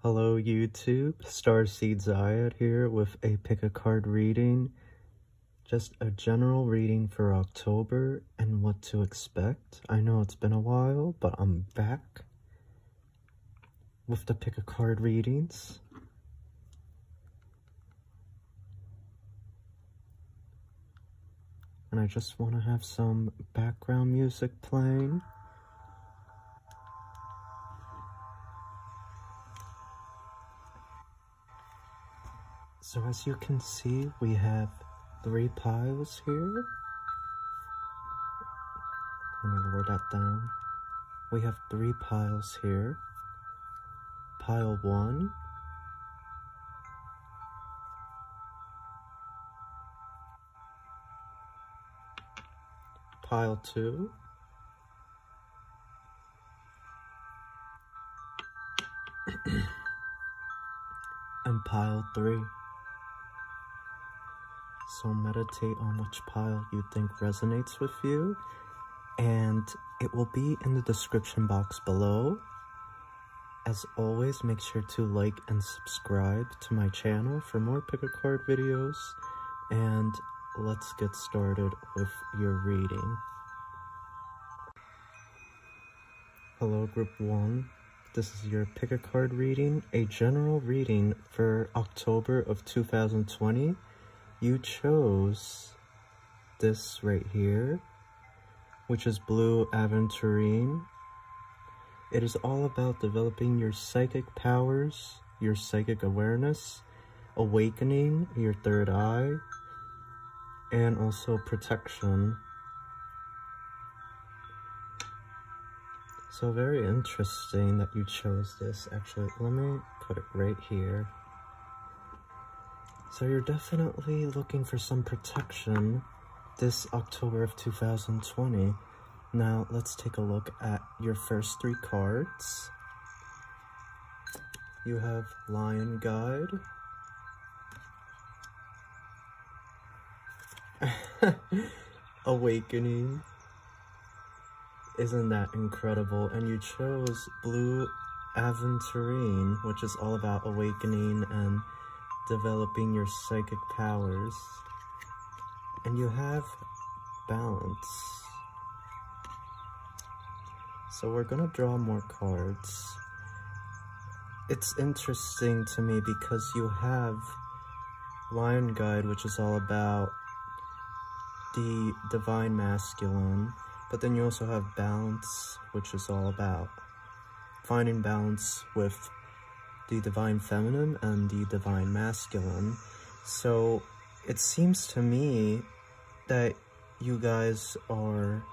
Hello YouTube, Starseed Zayed here with a pick a card reading. Just a general reading for October and what to expect. I know it's been a while, but I'm back with the pick a card readings. And I just want to have some background music playing. So as you can see, we have 3 piles here. Let me lower that down. We have 3 piles here. Pile 1. Pile 2. And pile 3. So meditate on which pile you think resonates with you, and it will be in the description box below. As always, make sure to like and subscribe to my channel for more pick a card videos, and let's get started with your reading. Hello Group 1, this is your pick a card reading, a general reading for October of 2020. You chose this right here, which is Blue Aventurine. It is all about developing your psychic powers, your psychic awareness, awakening your third eye, and also protection. So very interesting that you chose this. Actually, let me put it right here. So you're definitely looking for some protection this October of 2020. Now let's take a look at your first 3 cards. You have Lion Guide, Awakening. Isn't that incredible? And you chose Blue Aventurine, which is all about awakening and developing your psychic powers. And you have Balance. So we're gonna draw more cards. It's interesting to me because you have Lion Guide, which is all about the divine masculine, but then you also have Balance, which is all about finding balance with the divine feminine and the divine masculine. So it seems to me that you guys are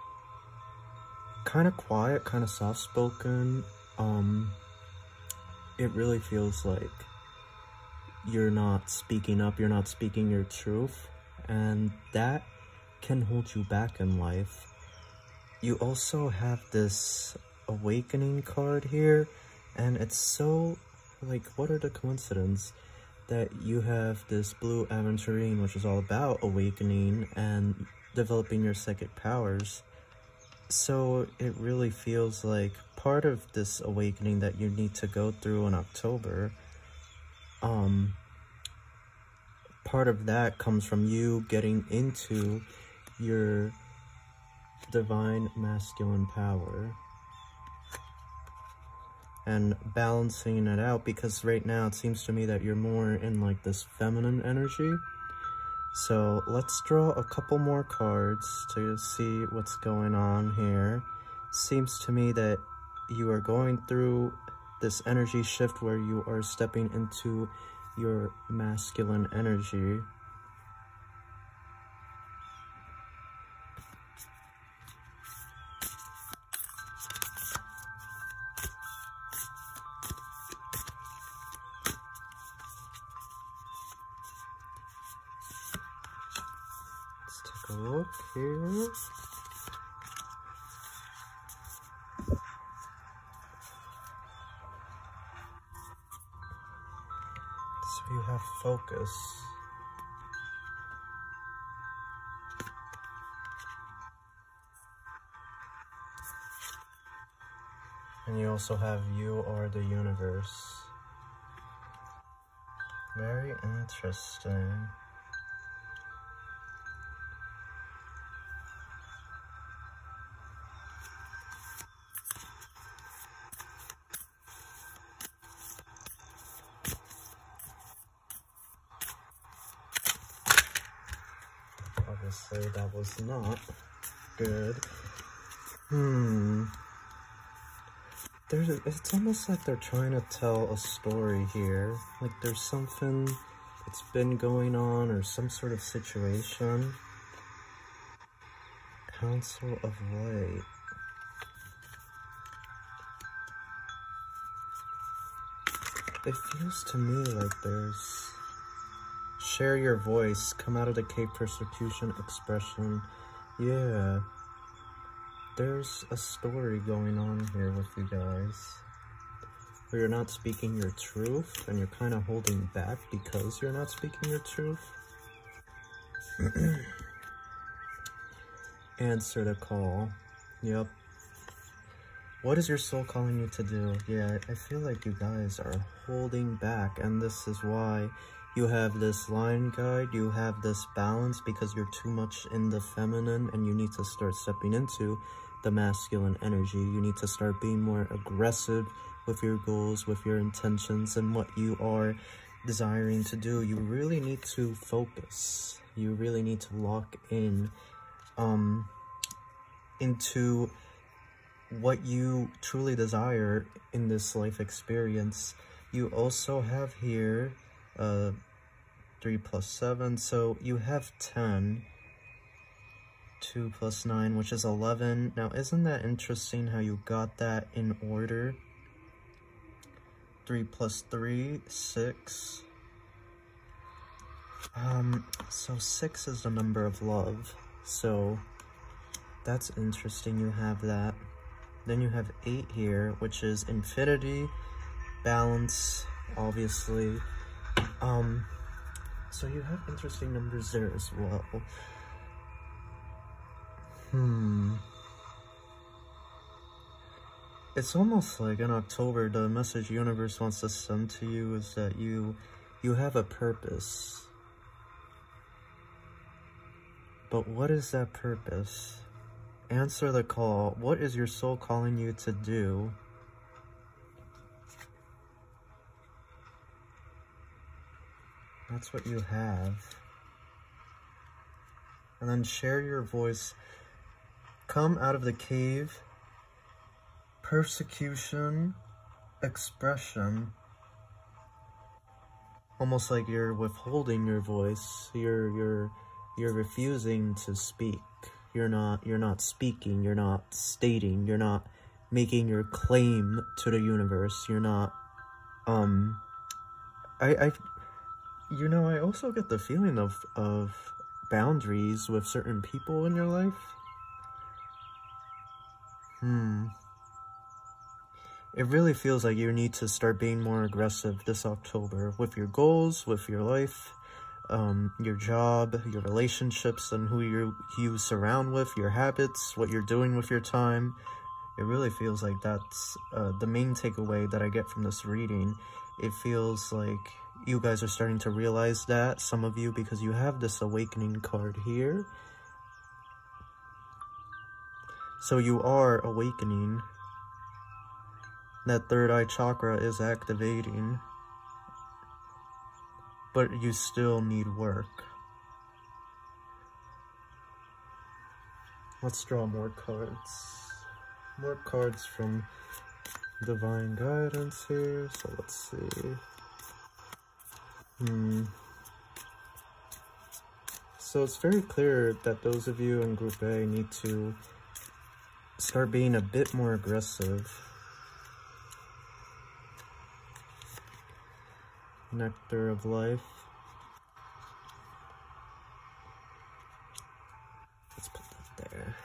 kind of quiet, kind of soft-spoken. It really feels like you're not speaking up, you're not speaking your truth, and that can hold you back in life. You also have this Awakening card here, and it's so, like, what are the coincidences that you have this Blue Aventurine, which is all about awakening and developing your psychic powers. So it really feels like part of this awakening that you need to go through in October, part of that comes from you getting into your divine masculine power and balancing it out, because right now it seems to me that you're more in like this feminine energy. So let's draw a couple more cards to see what's going on here. Seems to me that you are going through this energy shift where you are stepping into your masculine energy. Take a look here. So you have Focus. And you also have You Are the Universe. Very interesting. Obviously, that was not good. It's almost like they're trying to tell a story here. Like there's something that's been going on or some sort of situation. Council of Light. It feels to me like there's... Share your voice. Come out of the cave, persecution, expression. Yeah. There's a story going on here with you guys. Where you're not speaking your truth, and you're kind of holding back because you're not speaking your truth. Answer the call. Yep. What is your soul calling you to do? Yeah, I feel like you guys are holding back, and this is why you have this line guide, you have this balance, because you're too much in the feminine, and you need to start stepping into the masculine energy. You need to start being more aggressive with your goals, with your intentions, and what you are desiring to do. You really need to focus. You really need to lock in into what you truly desire in this life experience. You also have here 3 plus 7, so you have 10. 2 plus 9, which is 11. Now, isn't that interesting how you got that in order? 3 plus 3, 6. So 6 is the number of love. So that's interesting, you have that. Then you have 8 here, which is infinity, balance, obviously. So you have interesting numbers there as well. It's almost like in October, the message universe wants to send to you is that you have a purpose. But what is that purpose? Answer the call. What is your soul calling you to do? That's what you have. And then share your voice. Come out of the cave. Persecution. Expression. Almost like you're withholding your voice. You're refusing to speak. You're not speaking. You're not stating. You're not making your claim to the universe. You're not you know, I also get the feeling of boundaries with certain people in your life. It really feels like you need to start being more aggressive this October with your goals, with your life, your job, your relationships, and who you surround with, your habits, what you're doing with your time. It really feels like that's the main takeaway that I get from this reading. It feels like you guys are starting to realize that, some of you, because you have this awakening card here. So you are awakening. That third eye chakra is activating. But you still need work. Let's draw more cards. More cards from Divine Guidance here. So let's see. So it's very clear that those of you in Group A need to start being a bit more aggressive. Nectar of Life. Let's put that there.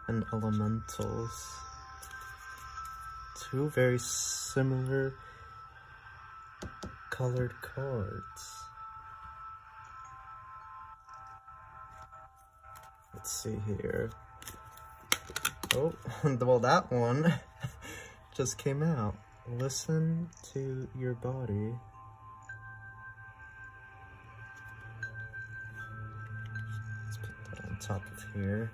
And Elementals. Two very similar colored cards. Let's see here. Oh, well, that one just came out. Listen to your body. Let's put that on top of here.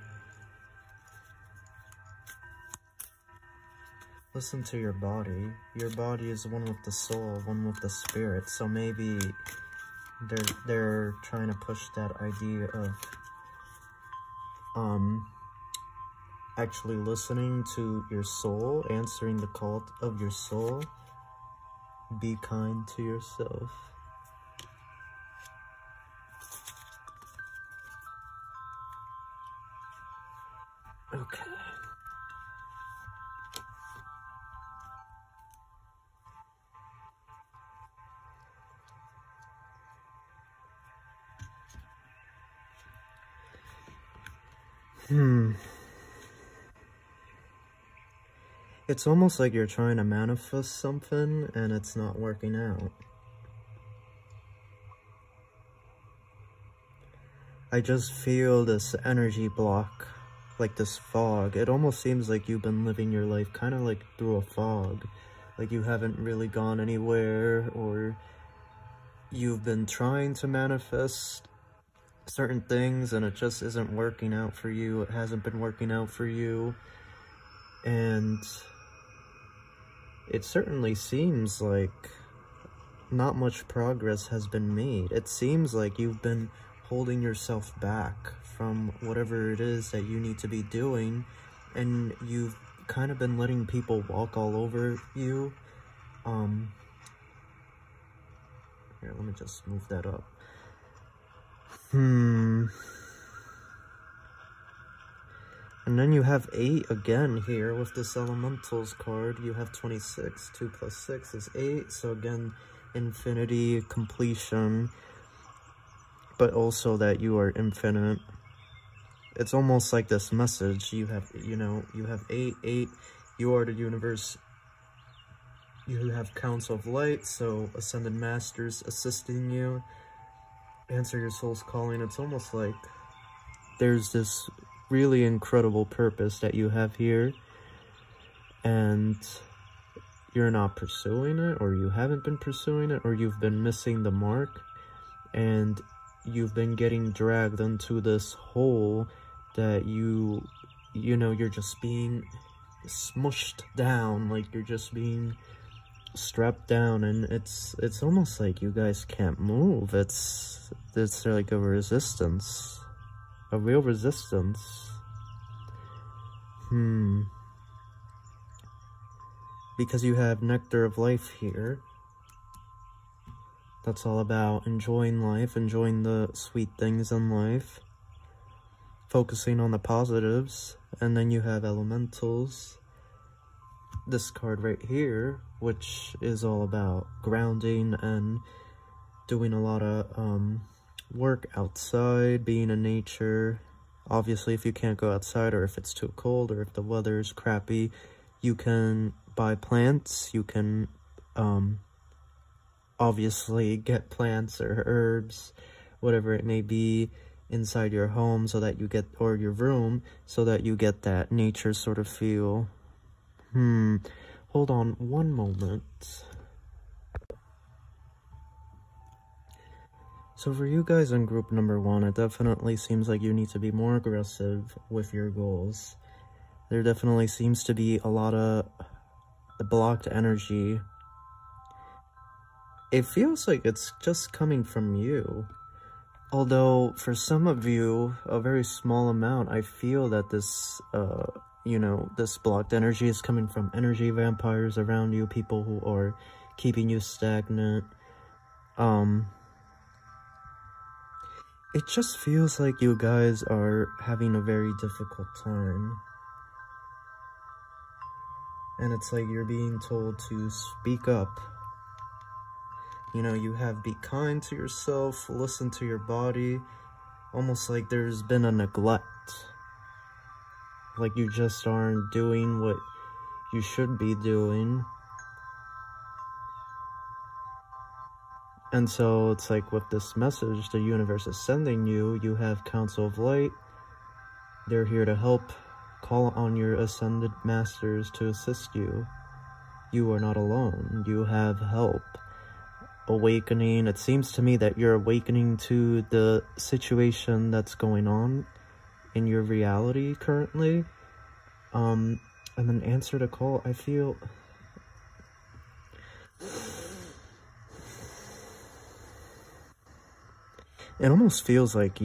Listen to your body. Your body is one with the soul, one with the spirit. So maybe they're trying to push that idea of actually listening to your soul, answering the call of your soul. Be kind to yourself. Okay. It's almost like you're trying to manifest something and it's not working out. I just feel this energy block, like this fog. It almost seems like you've been living your life kind of like through a fog. Like you haven't really gone anywhere, or you've been trying to manifest certain things and it just isn't working out for you. It hasn't been working out for you. And it certainly seems like not much progress has been made. It seems like you've been holding yourself back from whatever it is that you need to be doing, and you've kind of been letting people walk all over you. Here, let me just move that up. And then you have 8 again here with this Elementals card. You have 26. 2 plus 6 is 8. So again, infinity, completion, but also that you are infinite. It's almost like this message. You have, you have 8, 8. You are the universe. You have Council of Light, so Ascended Masters assisting you. Answer your soul's calling. It's almost like there's this really incredible purpose that you have here, and you're not pursuing it, or you haven't been pursuing it, or you've been missing the mark, and you've been getting dragged into this hole that you're just being smushed down, like you're just being strapped down, and it's almost like you guys can't move. It's like a resistance, a real resistance. Because you have Nectar of Life here. That's all about enjoying life, enjoying the sweet things in life, focusing on the positives. And then you have Elementals, this card right here, which is all about grounding and doing a lot of work outside, being in nature. Obviously, if you can't go outside, or if it's too cold, or if the weather's crappy, you can buy plants. You can obviously get plants or herbs, whatever it may be, inside your home, so that you get, or your room, so that you get that nature sort of feel. Hold on one moment. So for you guys in group number 1, it definitely seems like you need to be more aggressive with your goals. There definitely seems to be a lot of the blocked energy. It feels like it's just coming from you. Although for some of you, a very small amount, I feel that this, this blocked energy is coming from energy vampires around you, people who are keeping you stagnant. It just feels like you guys are having a very difficult time. And it's like you're being told to speak up. You have be kind to yourself, listen to your body. Almost like there's been a neglect. Like you just aren't doing what you should be doing. And so it's like with this message the universe is sending you, you have Council of Light, They're here to help. Call on your ascended masters to assist you. You are not alone. You have help. Awakening. It seems to me that you're awakening to the situation that's going on in your reality currently. And then answer the call. I feel... It almost feels like...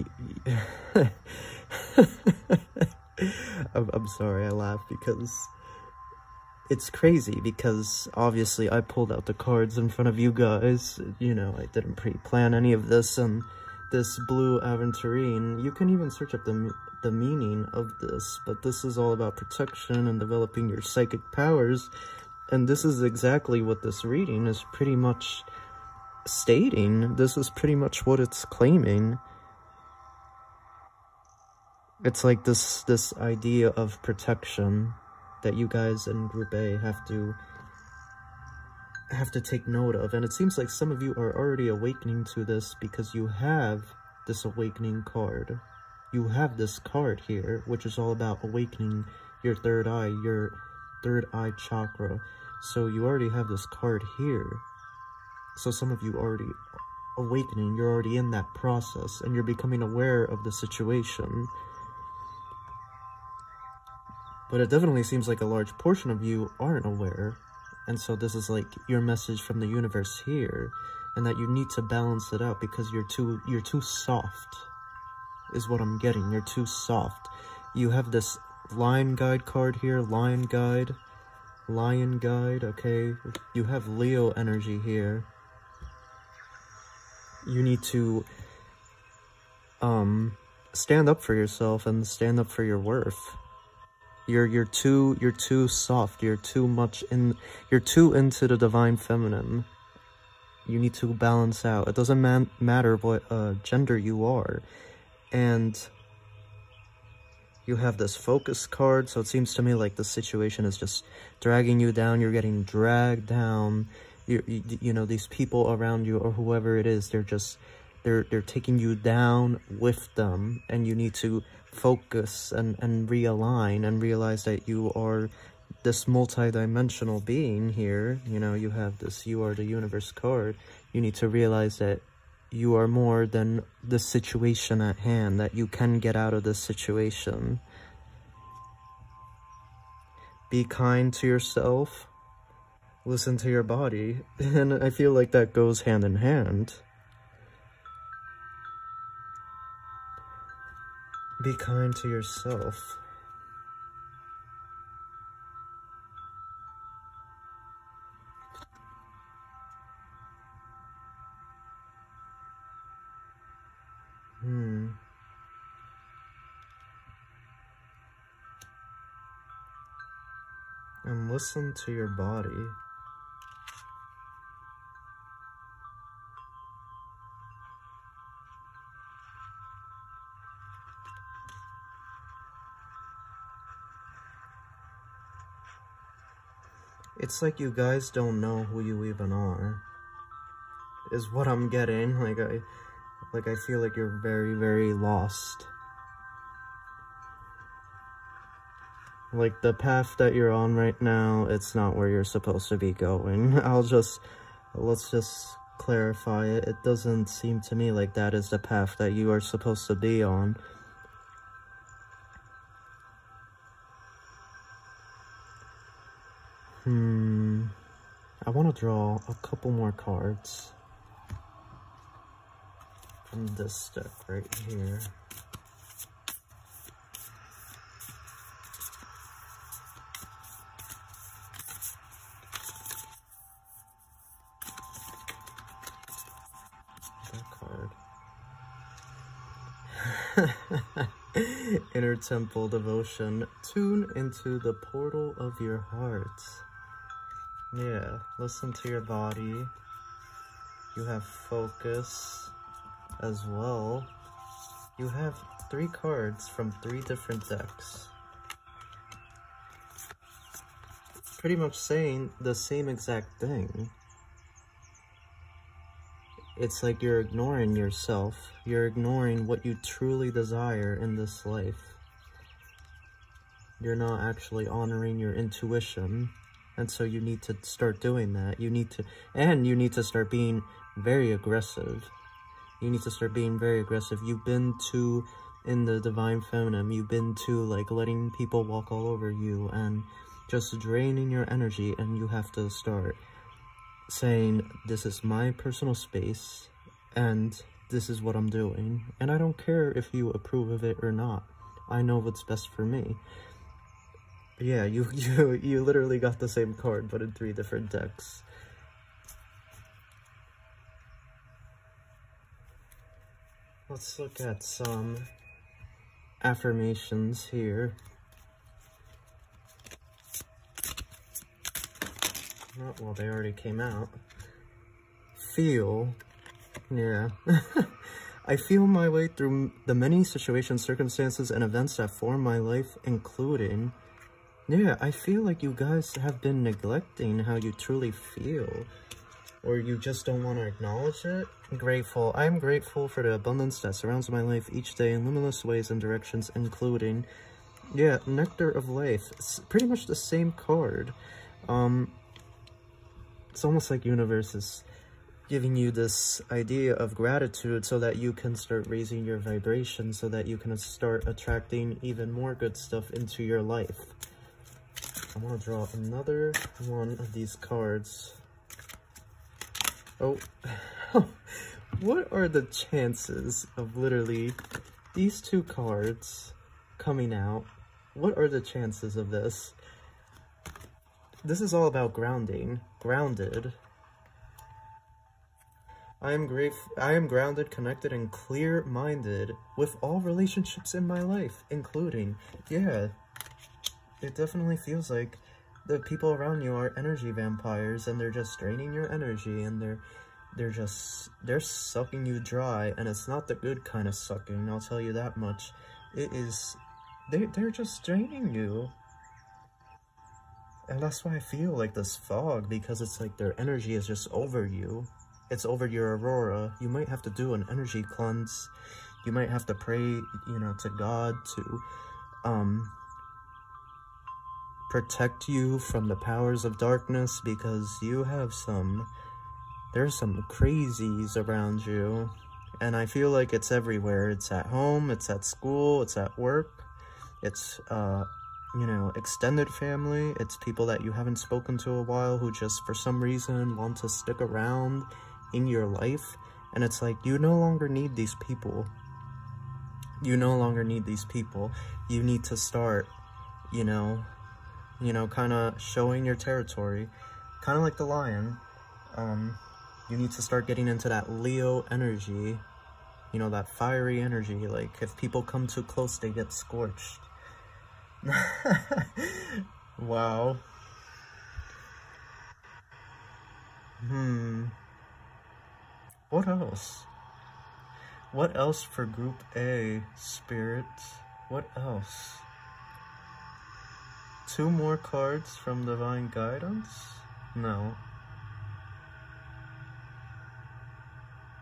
I'm sorry, I laugh because... It's crazy because obviously I pulled out the cards in front of you guys. You know, I didn't pre-plan any of this, and this blue aventurine, you can even search up the meaning of this, but this is all about protection and developing your psychic powers, and this is exactly what this reading is pretty much stating. This is pretty much what it's claiming. It's like this idea of protection that you guys in Group A have to take note of. And it seems like some of you are already awakening to this because you have this awakening card. You have this card here, which is all about awakening your third eye chakra. So you already have this card here. So some of you already awakening, you're already in that process, and you're becoming aware of the situation. But it definitely seems like a large portion of you aren't aware. And so this is like your message from the universe here. And that you need to balance it out because you're too soft. Is what I'm getting. You're too soft. You have this Lion Guide card here. Lion Guide. Lion Guide, okay. You have Leo energy here. You need to stand up for yourself and stand up for your worth. You're too soft. You're too into the divine feminine. You need to balance out. It doesn't matter what gender you are. And you have this focus card, so it seems to me like the situation is just dragging you down. You're getting dragged down. You know, these people around you or whoever it is, they're taking you down with them, and you need to focus and realign and realize that you are this multi-dimensional being here. You know, you have this You Are the Universe card. You need to realize that you are more than the situation at hand, that you can get out of this situation. Be kind to yourself. Listen to your body. And I feel like that goes hand in hand. Be kind to yourself. And listen to your body. It's like you guys don't know who you even are, is what I'm getting. Like I feel like you're very, very lost. Like the path that you're on right now, it's not where you're supposed to be going. Let's just clarify it. It doesn't seem to me like that is the path that you are supposed to be on. I want to draw a couple more cards from this deck right here. That card. Inner Temple Devotion. Tune into the portal of your heart. Yeah, listen to your body. You have focus as well. You have 3 cards from 3 different decks. Pretty much saying the same exact thing. It's like you're ignoring yourself. You're ignoring what you truly desire in this life. You're not actually honoring your intuition. And so you need to start doing that. You need to start being very aggressive. You need to start being very aggressive. You've been too in the divine feminine. You've been too, like, letting people walk all over you and just draining your energy. And you have to start saying, this is my personal space and this is what I'm doing. And I don't care if you approve of it or not. I know what's best for me. Yeah, you literally got the same card, but in 3 different decks. Let's look at some affirmations here. Oh, well, they already came out. Feel. Yeah. I feel my way through the many situations, circumstances, and events that form my life, including... Yeah, I feel like you guys have been neglecting how you truly feel, or you just don't want to acknowledge it. Grateful. I am grateful for the abundance that surrounds my life each day in limitless ways and directions, including, yeah, Nectar of Life. It's pretty much the same card. It's almost like universe is giving you this idea of gratitude so that you can start raising your vibration, so that you can start attracting even more good stuff into your life. I want to draw another one of these cards. Oh, what are the chances of literally these 2 cards coming out? What are the chances of this? This is all about grounding. Grounded. I am grounded, connected, and clear-minded with all relationships in my life, including, yeah, it definitely feels like the people around you are energy vampires, and they're just draining your energy, and they're sucking you dry, and it's not the good kind of sucking, I'll tell you that much. It is, they're just draining you. And that's why I feel like this fog, because it's like their energy is just over you. It's over your aurora. You might have to do an energy cleanse. You might have to pray, you know, to God to, protect you from the powers of darkness, because you have there's some crazies around you, and I feel like it's everywhere. It's at home, it's at school, it's at work, it's, you know, extended family, it's people that you haven't spoken to a while who just for some reason want to stick around in your life, and it's like, you no longer need these people. You no longer need these people. You need to start, you know, kind of showing your territory, kind of like the lion. You need to start getting into that Leo energy, you know, that fiery energy. Like, if people come too close, they get scorched. Wow. What else? What else for Group A, Spirit? What else? 2 more cards from Divine Guidance? No.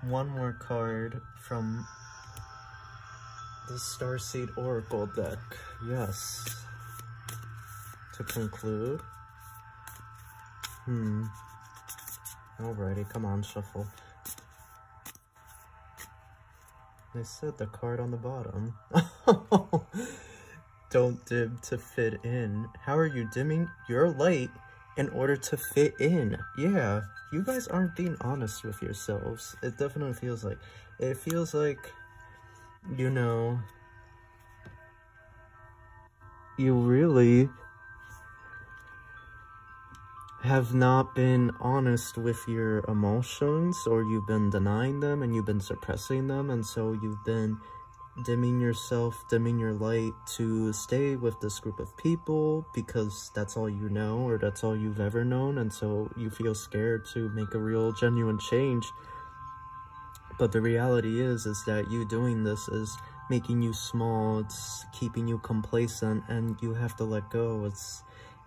1 more card from the Starseed Oracle deck. Yes. To conclude. Alrighty, come on, shuffle. They said the card on the bottom. Don't dim to fit in. How are you dimming your light in order to fit in? Yeah, you guys aren't being honest with yourselves. It definitely feels like. It feels like, you know, you really have not been honest with your emotions, or you've been denying them and you've been suppressing them, and so you've been dimming yourself, dimming your light to stay with this group of people because that's all you know, or that's all you've ever known, and so you feel scared to make a real genuine change. But the reality is that you doing this is making you small, it's keeping you complacent, and you have to let go.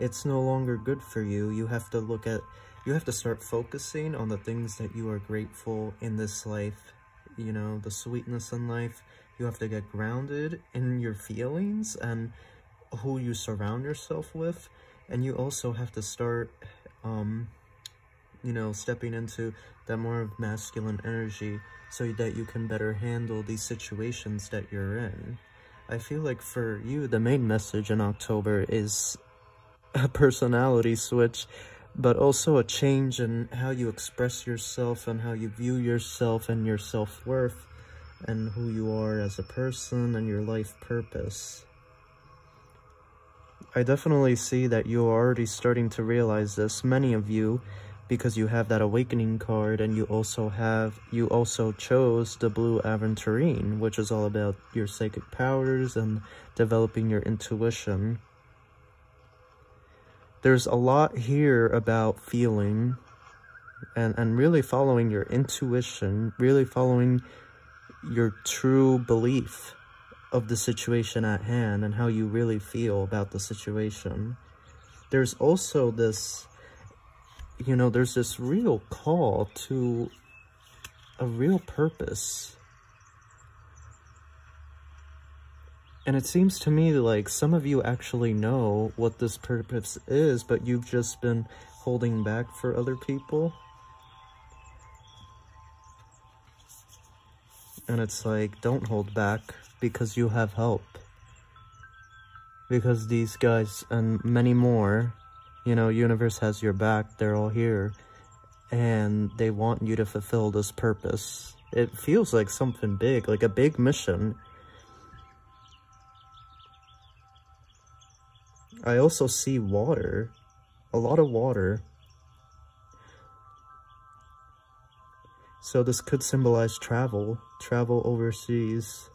It's no longer good for you. You have to start focusing on the things that you are grateful in this life, you know, the sweetness in life. You have to get grounded in your feelings and who you surround yourself with, and you also have to start, you know, stepping into that more of masculine energy so that you can better handle these situations that you're in. I feel like for you, the main message in October is a personality switch, but also a change in how you express yourself and how you view yourself and your self-worth and who you are as a person and your life purpose. I definitely see that you're already starting to realize this, many of you, because you have that awakening card, and you also chose the blue aventurine, which is all about your psychic powers and developing your intuition. There's a lot here about feeling and really following your intuition, really following your true belief of the situation at hand and how you really feel about the situation. There's also this, you know, there's this real call to a real purpose. And it seems to me like some of you actually know what this purpose is, but you've just been holding back for other people. And it's like, don't hold back, because you have help. Because these guys and many more, you know, universe has your back, they're all here. And they want you to fulfill this purpose. It feels like something big, like a big mission. I also see water, a lot of water. So this could symbolize travel overseas.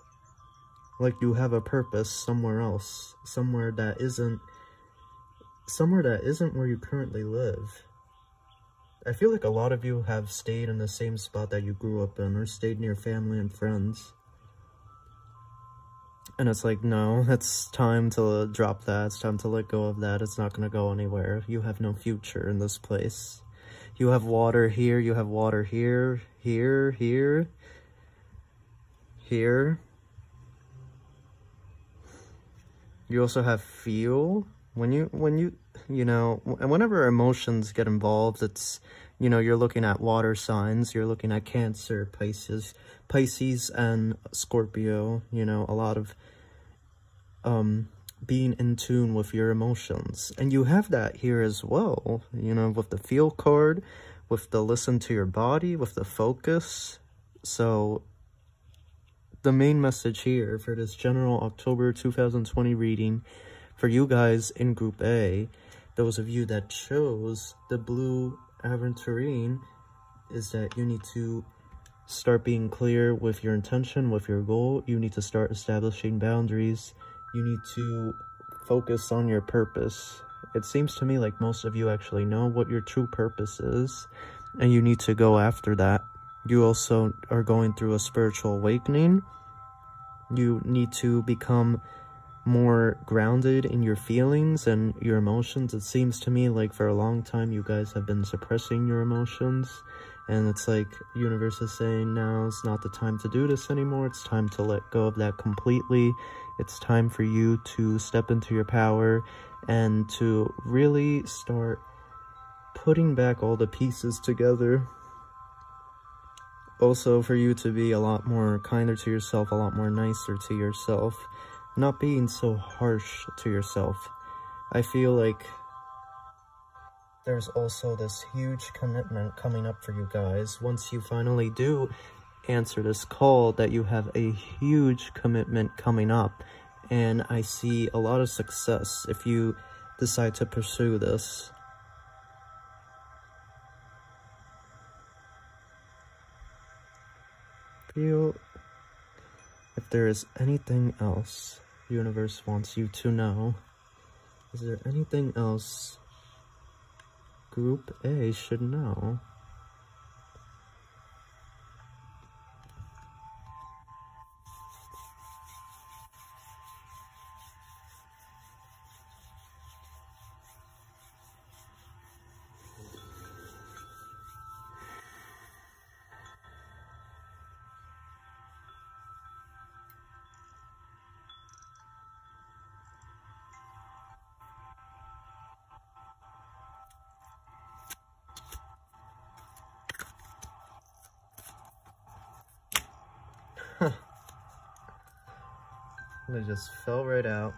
Like you have a purpose somewhere else, somewhere that isn't where you currently live. I feel like a lot of you have stayed in the same spot that you grew up in, or stayed near family and friends. And it's like, no, it's time to drop that. It's time to let go of that. It's not going to go anywhere. You have no future in this place. You have water here. You have water here. Here. Here. You also have feel. When you know, whenever emotions get involved, it's, you know, you're looking at water signs. You're looking at Cancer, Pisces, and Scorpio. You know, a lot of being in tune with your emotions. And you have that here as well, you know, with the feel card, with the listen to your body, with the focus. So the main message here for this general October 2020 reading for you guys in Group A, those of you that chose the blue aventurine, is that you need to start being clear with your intention, with your goal. You need to start establishing boundaries. You need to focus on your purpose. It seems to me like most of you actually know what your true purpose is, and you need to go after that. You also are going through a spiritual awakening. You need to become more grounded in your feelings and your emotions. It seems to me like for a long time you guys have been suppressing your emotions, and it's like universe is saying now it's not the time to do this anymore. It's time to let go of that completely. It's time for you to step into your power and to really start putting back all the pieces together. Also for you to be a lot more kinder to yourself, a lot more nicer to yourself. Not being so harsh to yourself. I feel like there's also this huge commitment coming up for you guys. Once you finally do answer this call, that you have a huge commitment coming up. And I see a lot of success if you decide to pursue this. Feel if there is anything else the universe wants you to know. Is there anything else Group A should know? And it just fell right out.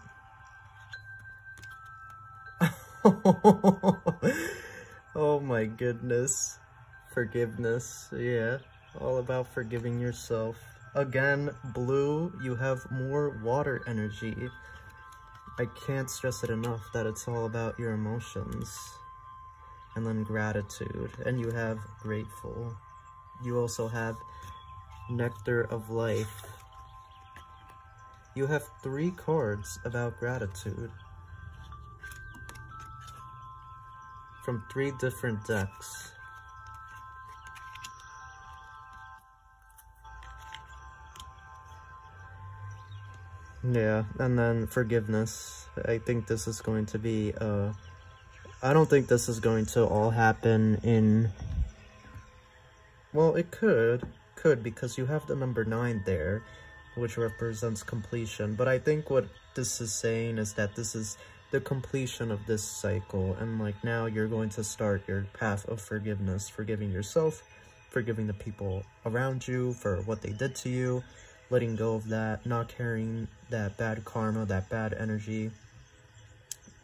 Oh my goodness. Forgiveness. Yeah, all about forgiving yourself. Again, blue, you have more water energy. I can't stress it enough that it's all about your emotions. And then gratitude. And you have grateful. You also have nectar of life. You have 3 cards about gratitude. From 3 different decks. Yeah, and then forgiveness. I think this is going to be, I don't think this is going to all happen in, well, it could, because you have the number 9 there, which represents completion. But I think what this is saying is that this is the completion of this cycle, and like now you're going to start your path of forgiveness, forgiving yourself, forgiving the people around you for what they did to you, letting go of that, not carrying that bad karma, that bad energy.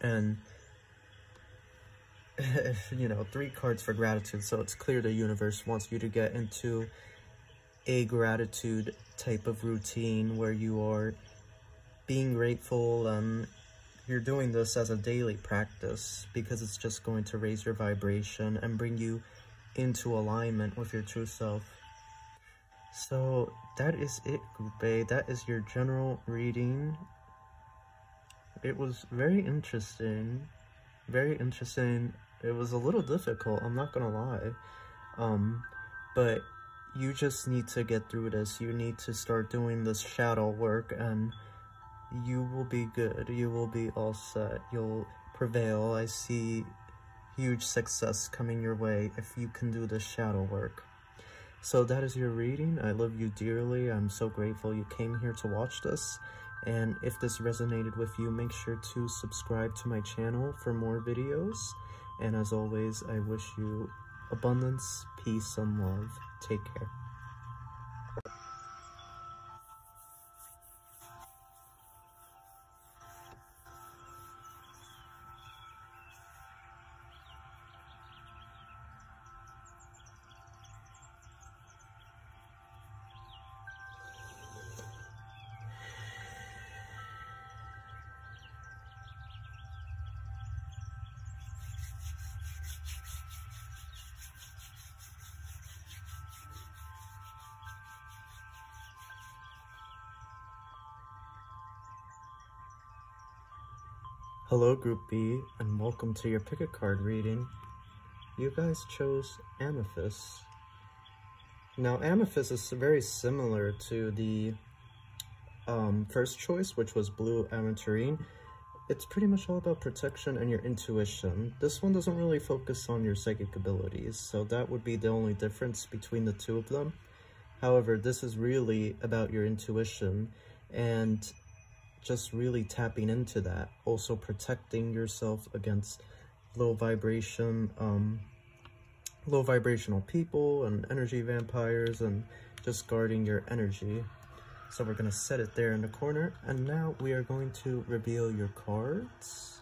And you know, 3 cards for gratitude, so it's clear the universe wants you to get into a gratitude type of routine where you are being grateful, and you're doing this as a daily practice because it's just going to raise your vibration and bring you into alignment with your true self. So that is it, Group A. That is your general reading. It was very interesting. Very interesting. It was a little difficult, I'm not gonna lie. But you just need to get through this. You need to start doing this shadow work, and you will be good. You will be all set. You'll prevail. I see huge success coming your way if you can do this shadow work. So that is your reading. I love you dearly. I'm so grateful you came here to watch this. And if this resonated with you, make sure to subscribe to my channel for more videos. And as always, I wish you abundance, peace, and love. Take care. Hello Group B, and welcome to your pick a card reading. You guys chose Amethyst. Now Amethyst is very similar to the first choice, which was Blue Aventurine. It's pretty much all about protection and your intuition. This one doesn't really focus on your psychic abilities, so that would be the only difference between the two of them. However, this is really about your intuition and just really tapping into that. Also protecting yourself against low vibrational people and energy vampires, and just guarding your energy. So we're going to set it there in the corner, and now we are going to reveal your cards.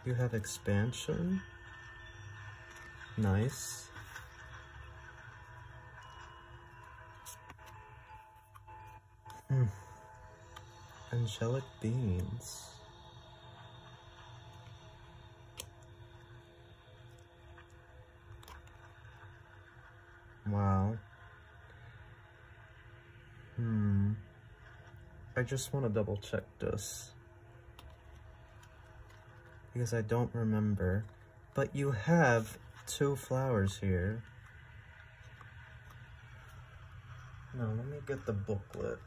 You have Expansion. Nice. Angelic Beings. Wow. I just want to double check this, because I don't remember. But you have 2 flowers here. No, let me get the booklet,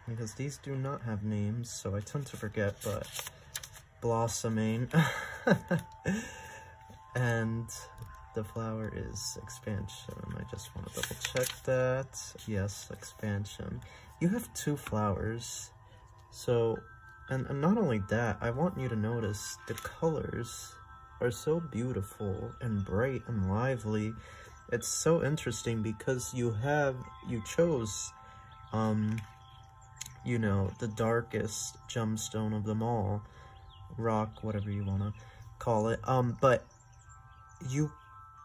because these do not have names, so I tend to forget, but blossoming. And the flower is Expansion. I just want to double check that. Yes, Expansion. You have 2 flowers. So, and not only that, I want you to notice the colors are so beautiful and bright and lively. It's so interesting because you chose, you know, the darkest gemstone of them all, rock, whatever you want to call it, but you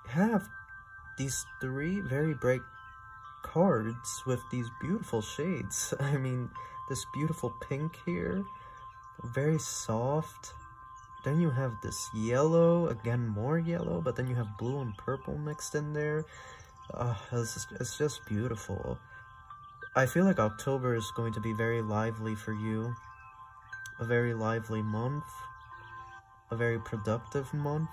have these three very bright cards with these beautiful shades. I mean, this beautiful pink here, very soft. Then you have this yellow, again more yellow, but then you have blue and purple mixed in there. It's just beautiful. I feel like October is going to be very lively for you. A very lively month. A very productive month.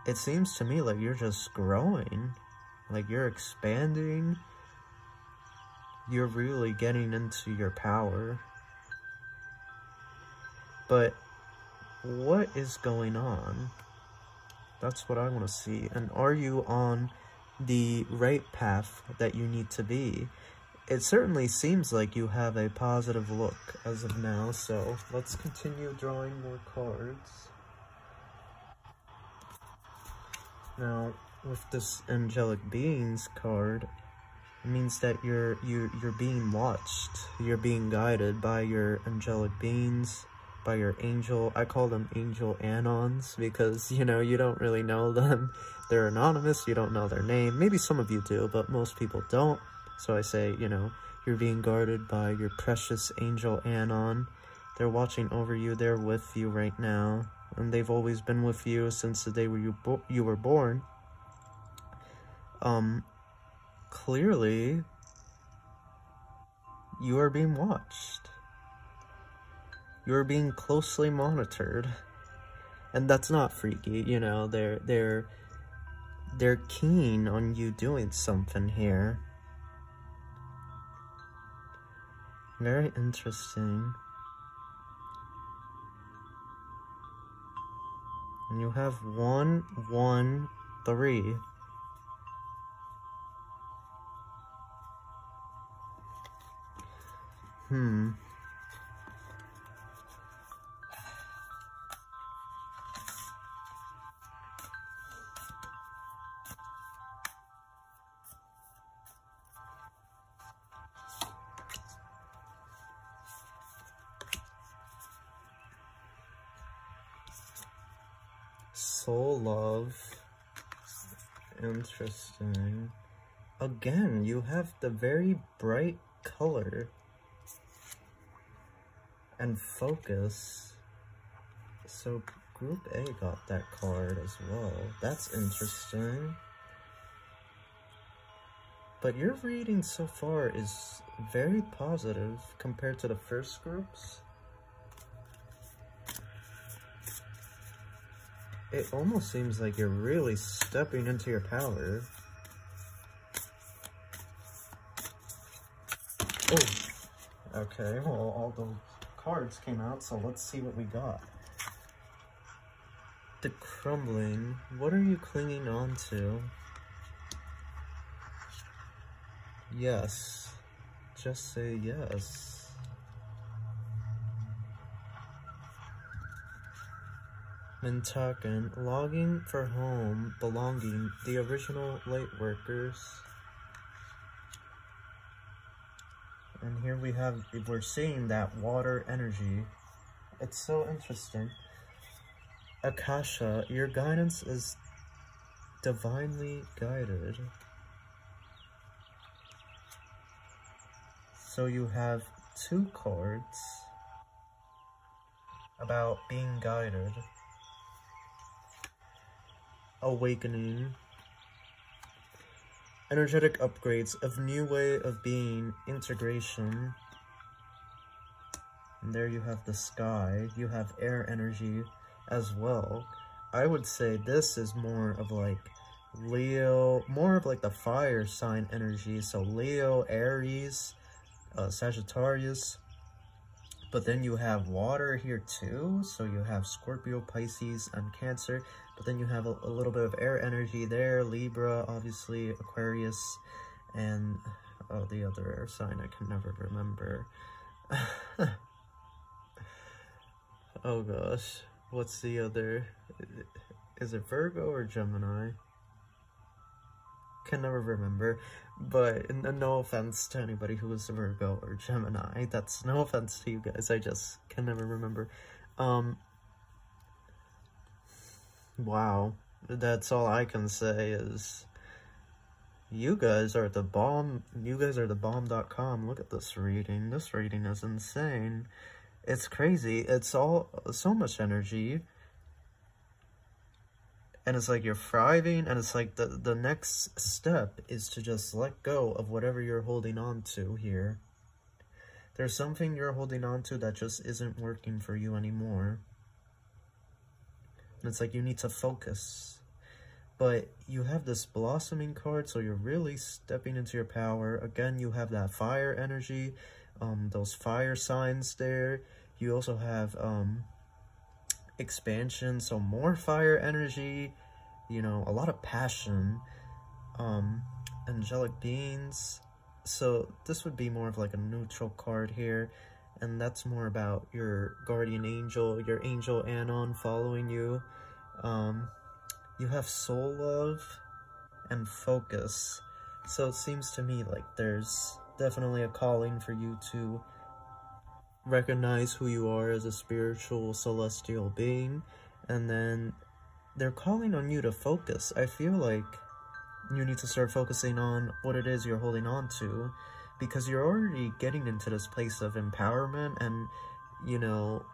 It seems to me like you're just growing. Like you're expanding. You're really getting into your power. But what is going on? That's what I want to see. And are you on the right path that you need to be? It certainly seems like you have a positive look as of now, so let's continue drawing more cards. Now, with this angelic beings card, it means that you're being watched. You're being guided by your angelic beings, by your angel. I call them angel anons because, you know, you don't really know them. They're anonymous, you don't know their name. Maybe some of you do, but most people don't. So I say, you know, you're being guarded by your precious angel anon. They're watching over you, they're with you right now. And they've always been with you since the day where you were born. Clearly, you are being watched. You are being closely monitored. And that's not freaky, you know, they're keen on you doing something here. Very interesting. And you have 1, 1, 3. Soul love. Interesting. Again, you have the very bright color and focus. So Group A got that card as well. That's interesting. But your reading so far is very positive compared to the first groups. It almost seems like you're really stepping into your power. Oh, okay, well, all the cards came out, so let's see what we got. The crumbling. What are you clinging on to? Yes. Just say yes. Mintaken, logging for home, belonging, the original light workers. And here we're seeing that water energy. It's so interesting. Akasha, your guidance is divinely guided. So you have 2 cards about being guided. Awakening. Energetic upgrades of new way of being, integration. And there you have the sky. You have air energy as well. I would say this is more of like Leo, more of like the fire sign energy. So Leo, Aries, Sagittarius. But then you have water here too. So you have Scorpio, Pisces, and Cancer. But then you have a little bit of air energy there. Libra, obviously, Aquarius, and the other air sign I can never remember. Oh gosh, what's the other? Is it Virgo or Gemini? can never remember. But no offense to anybody who is a Virgo or Gemini. That's no offense to you guys. I just can never remember. Wow. That's all I can say is you guys are the bomb. You guys are the bomb.com. Look at this reading. This reading is insane. It's crazy. It's all so much energy. And it's like you're thriving, and it's like the next step is to just let go of whatever you're holding on to here. There's something you're holding on to that just isn't working for you anymore. And it's like you need to focus. But you have this blossoming card, so you're really stepping into your power. Again, you have that fire energy, those fire signs there. You also have expansion, so more fire energy, you know, a lot of passion, angelic beings. So this would be more of like a neutral card here, and that's more about your guardian angel, your angel Anon following you. You have soul love and focus, so it seems to me like there's definitely a calling for you to recognize who you are as a spiritual celestial being, and then they're calling on you to focus. I feel like you need to start focusing on what it is you're holding on to, because you're already getting into this place of empowerment and, you know,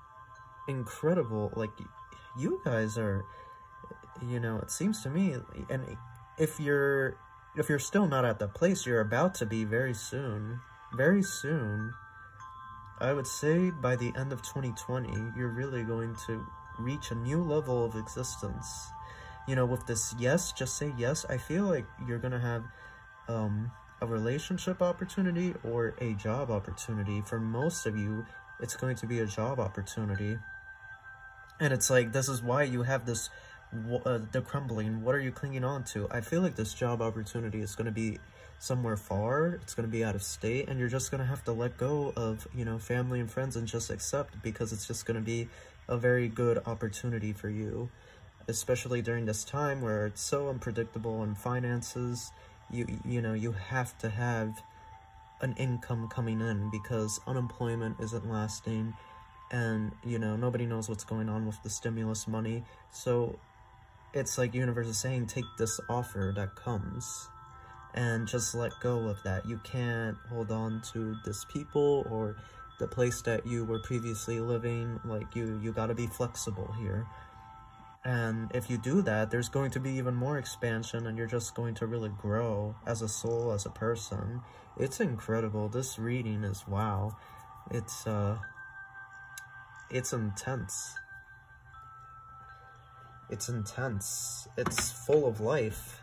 incredible. Like, you guys are, you know, it seems to me, and if you're still not at the place, you're about to be very soon. I would say by the end of 2020, you're really going to reach a new level of existence. You know, with this yes, just say yes, I feel like you're going to have a relationship opportunity or a job opportunity. For most of you, it's going to be a job opportunity. And it's like, this is why you have this, the crumbling. What are you clinging on to? I feel like this job opportunity is going to be somewhere far. It's going to be out of state, and you're just going to have to let go of, you know, family and friends and just accept, because it's just going to be a very good opportunity for you, especially during this time where it's so unpredictable in finances. You know, you have to have an income coming in, because unemployment isn't lasting, and, you know, nobody knows what's going on with the stimulus money. So it's like universe is saying, take this offer that comes and just let go of that. You can't hold on to this people or the place that you were previously living. Like, you gotta be flexible here. And if you do that, there's going to be even more expansion, and you're just going to really grow as a soul, as a person. It's incredible. This reading is wow. It's intense. It's intense. It's full of life.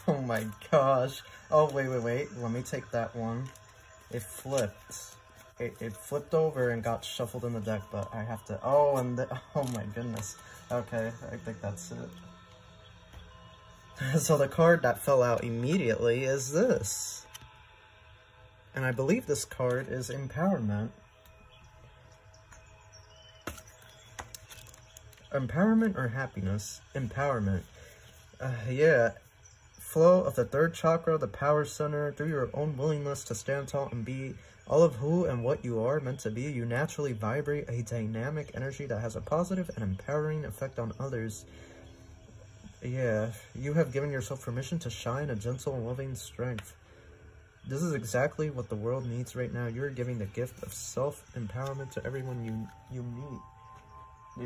Oh my gosh. Oh, wait. Let me take that one. It flipped. It flipped over and got shuffled in the deck, but I have to... Oh, and oh my goodness. Okay, I think that's it. So the card that fell out immediately is this. And I believe this card is Empowerment. Empowerment or happiness? Empowerment. Yeah. Flow of the third chakra, the power center. Through your own willingness to stand tall and be all of who and what you are meant to be, you naturally vibrate a dynamic energy that has a positive and empowering effect on others. Yeah, you have given yourself permission to shine a gentle and loving strength. This is exactly what the world needs right now. You're giving the gift of self-empowerment to everyone you meet.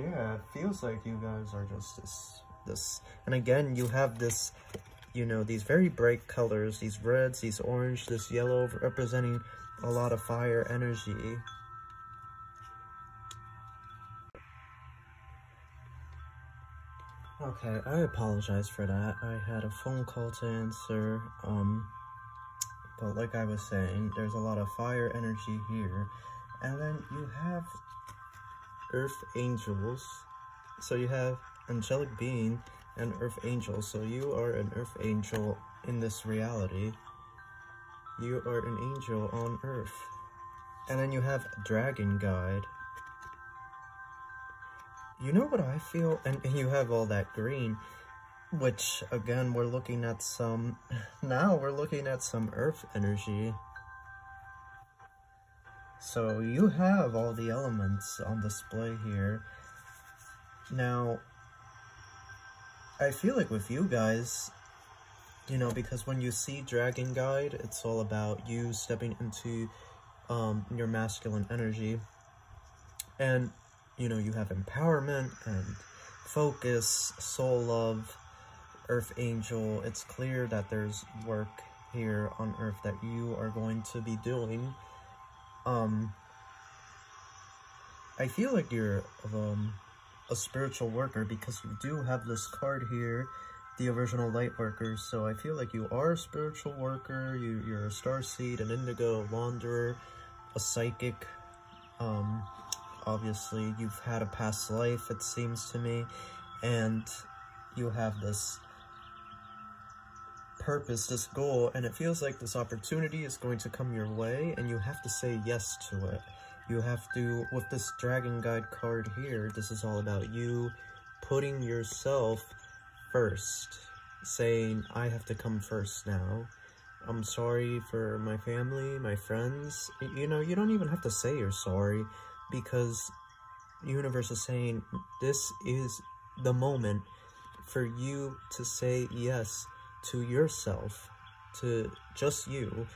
Yeah, it feels like you guys are just this. And again, you have this you know, these very bright colors, these reds, these orange, this yellow, representing a lot of fire energy. Okay, I apologize for that. I had a phone call to answer, but like I was saying, there's a lot of fire energy here. And then you have earth angels. So you have angelic being and earth angel. So you are an earth angel in this reality. You are an angel on earth. And then you have dragon guide. You know what I feel? And you have all that green, which again, we're looking at some, now we're looking at some earth energy. So you have all the elements on display here. Now, I feel like with you guys, you know, because when you see Dragon Guide, it's all about you stepping into your masculine energy. And, you know, you have empowerment and focus, soul love, earth angel. It's clear that there's work here on earth that you are going to be doing. I feel like you're a spiritual worker because you do have this card here, the original light workers. So I feel like you are a spiritual worker. You're a starseed, an indigo, a wanderer, a psychic. Obviously, you've had a past life, it seems to me, and you have this purpose, this goal, and it feels like this opportunity is going to come your way, and you have to say yes to it. You have to, with this Dragon Guide card here, this is all about you putting yourself first, saying, I have to come first now. I'm sorry for my family, my friends. You know, you don't even have to say you're sorry, because the universe is saying this is the moment for you to say yes to yourself, to just you,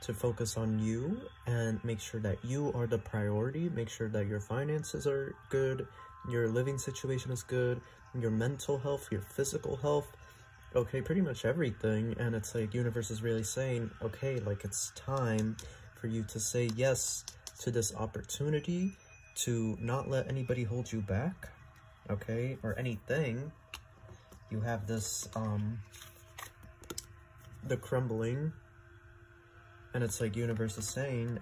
to focus on you and make sure that you are the priority, make sure that your finances are good, your living situation is good, your mental health, your physical health, okay, pretty much everything. And it's like universe is really saying, okay, like it's time for you to say yes to this opportunity, to not let anybody hold you back, okay, or anything. You have this, the crumbling, and it's like universe is saying,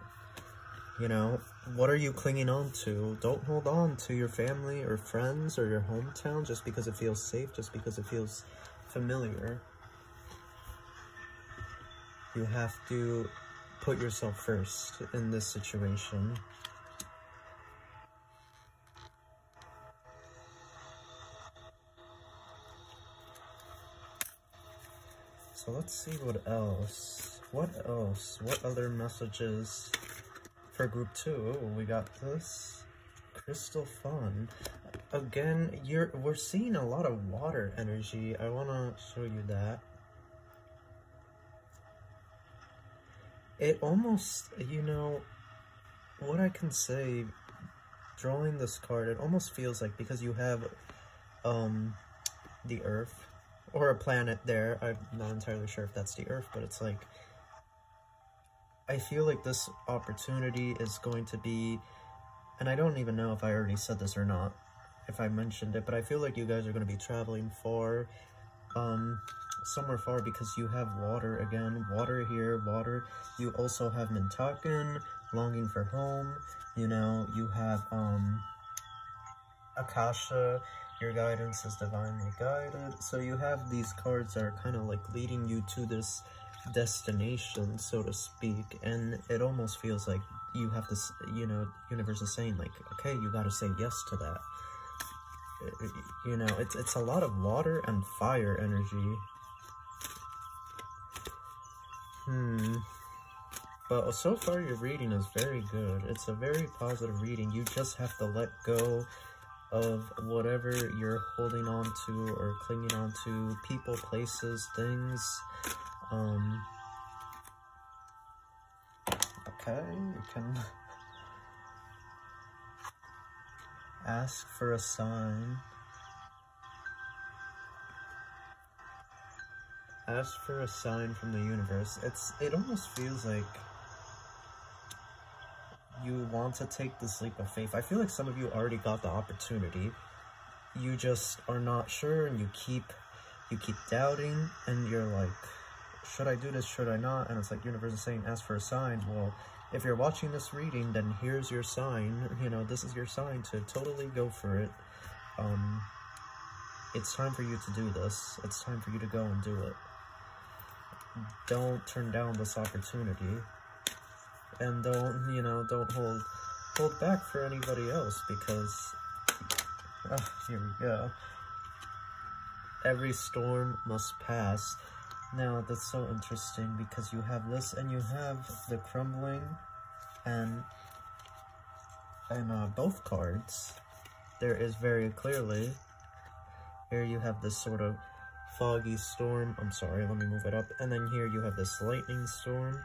you know, what are you clinging on to? Don't hold on to your family or friends or your hometown just because it feels safe, just because it feels familiar. You have to put yourself first in this situation. So let's see what else. What else? What other messages for group 2? Oh, we got this. Crystal Fun. Again, we're seeing a lot of water energy. I want to show you that. It almost, you know, what I can say, drawing this card, it almost feels like, because you have the Earth, or a planet there, I'm not entirely sure if that's the Earth, but it's like, I feel like this opportunity is going to be, and I don't even know if I already said this or not, if I mentioned it, but I feel like you guys are going to be traveling far, somewhere far, because you have water again, water here, water. You also have Mintaken, longing for home, you know, you have, Akasha, your guidance is divinely guided. So you have these cards that are kind of like leading you to this destination, so to speak, and it almost feels like you have to, you know, universe is saying like, okay, you got to say yes to that. You know, it's a lot of water and fire energy. But so far your reading is very good. It's a very positive reading. You just have to let go of whatever you're holding on to or clinging on to, people, places, things. Okay, you can ask for a sign. Ask for a sign from the universe. It almost feels like you want to take this leap of faith. I feel like some of you already got the opportunity. You just are not sure, and you keep doubting, and you're like, should I do this, should I not? And it's like universe is saying, ask for a sign. Well, if you're watching this reading, then here's your sign. You know, this is your sign to totally go for it. It's time for you to do this. It's time for you to go and do it. Don't turn down this opportunity. And don't, you know, don't hold back for anybody else, because, here we go. Every storm must pass. Now, that's so interesting, because you have this, and you have the crumbling, and both cards, there is very clearly, here you have this sort of foggy storm. I'm sorry, let me move it up. And then here you have this lightning storm.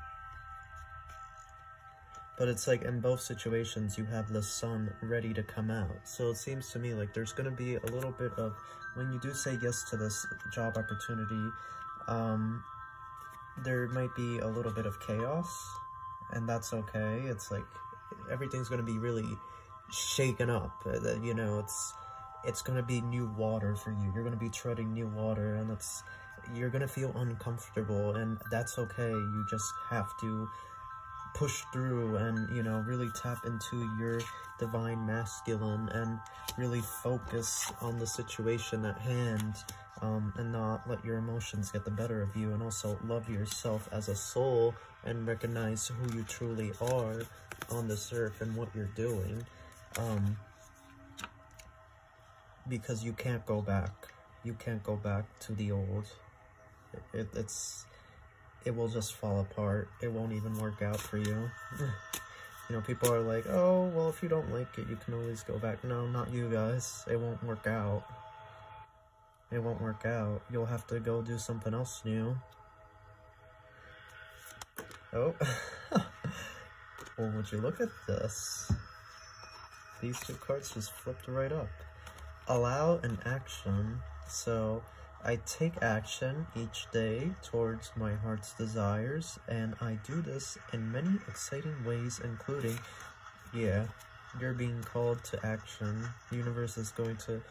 But it's like in both situations, you have the sun ready to come out. So it seems to me like there's going to be a little bit of, when you do say yes to this job opportunity, there might be a little bit of chaos, and that's okay. It's like everything's going to be really shaken up. You know, it's going to be new water for you. You're going to be treading new water, and you're going to feel uncomfortable, and that's okay. You just have to push through and, you know, really tap into your divine masculine and really focus on the situation at hand, and not let your emotions get the better of you, and also love yourself as a soul and recognize who you truly are on this earth and what you're doing, because you can't go back. You can't go back to the old. It will just fall apart. It won't even work out for you. You know, people are like, oh, well, if you don't like it, you can always go back. No, not you guys. It won't work out. It won't work out. You'll have to go do something else new. Oh. Well, would you look at this? These two cards just flipped right up. Allow an action. So I take action each day towards my heart's desires, and I do this in many exciting ways, including, yeah, you're being called to action. The universe is going to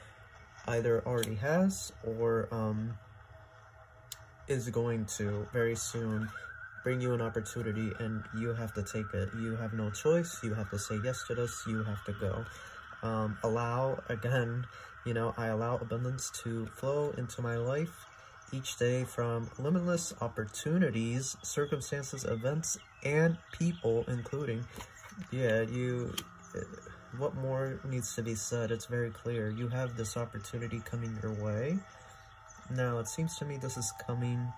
either already has or is going to very soon bring you an opportunity, and you have to take it. You have no choice. You have to say yes to this. You have to go. Allow, again, you know, I allow abundance to flow into my life each day from limitless opportunities, circumstances, events, and people, including, yeah, what more needs to be said? It's very clear. You have this opportunity coming your way. Now, it seems to me this is coming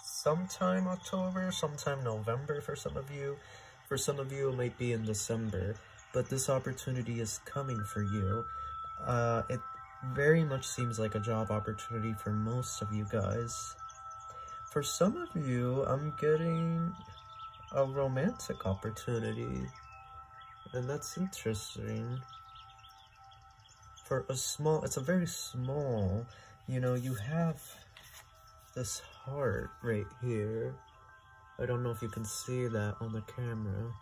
sometime October, sometime November for some of you. For some of you, it might be in December. But this opportunity is coming for you. It very much seems like a job opportunity for most of you guys. For some of you, I'm getting a romantic opportunity. And that's interesting. For it's a very small, you know, you have this heart right here. I don't know if you can see that on the camera.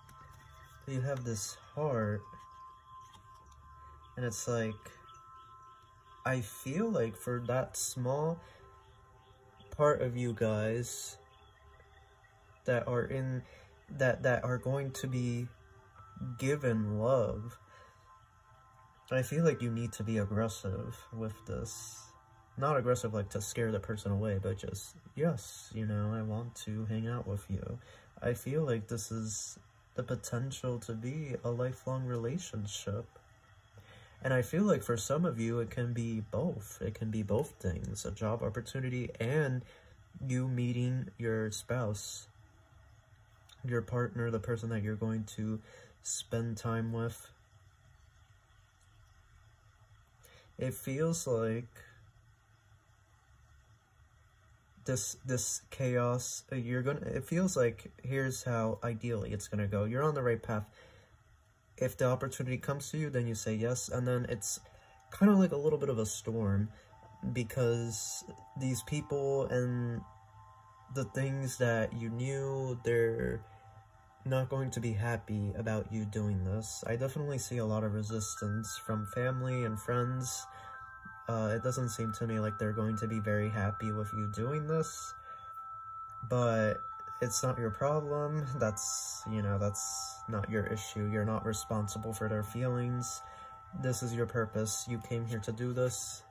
You have this heart, and it's like, I feel like for that small part of you guys that are in, that are going to be given love, I feel like you need to be aggressive with this. Not aggressive like to scare the person away, but just, yes, you know, I want to hang out with you. I feel like this is the potential to be a lifelong relationship. And I feel like for some of you, it can be both. It can be both things, a job opportunity and you meeting your spouse, your partner, the person that you're going to spend time with. It feels like this chaos, it feels like here's how ideally it's gonna go. You're on the right path. If the opportunity comes to you, then you say yes, and then it's kind of like a little bit of a storm. because these people and the things that you knew, they're not going to be happy about you doing this. I definitely see a lot of resistance from family and friends. It doesn't seem to me like they're going to be very happy with you doing this, but it's not your problem. That's, you know, that's not your issue. You're not responsible for their feelings. This is your purpose. You came here to do this.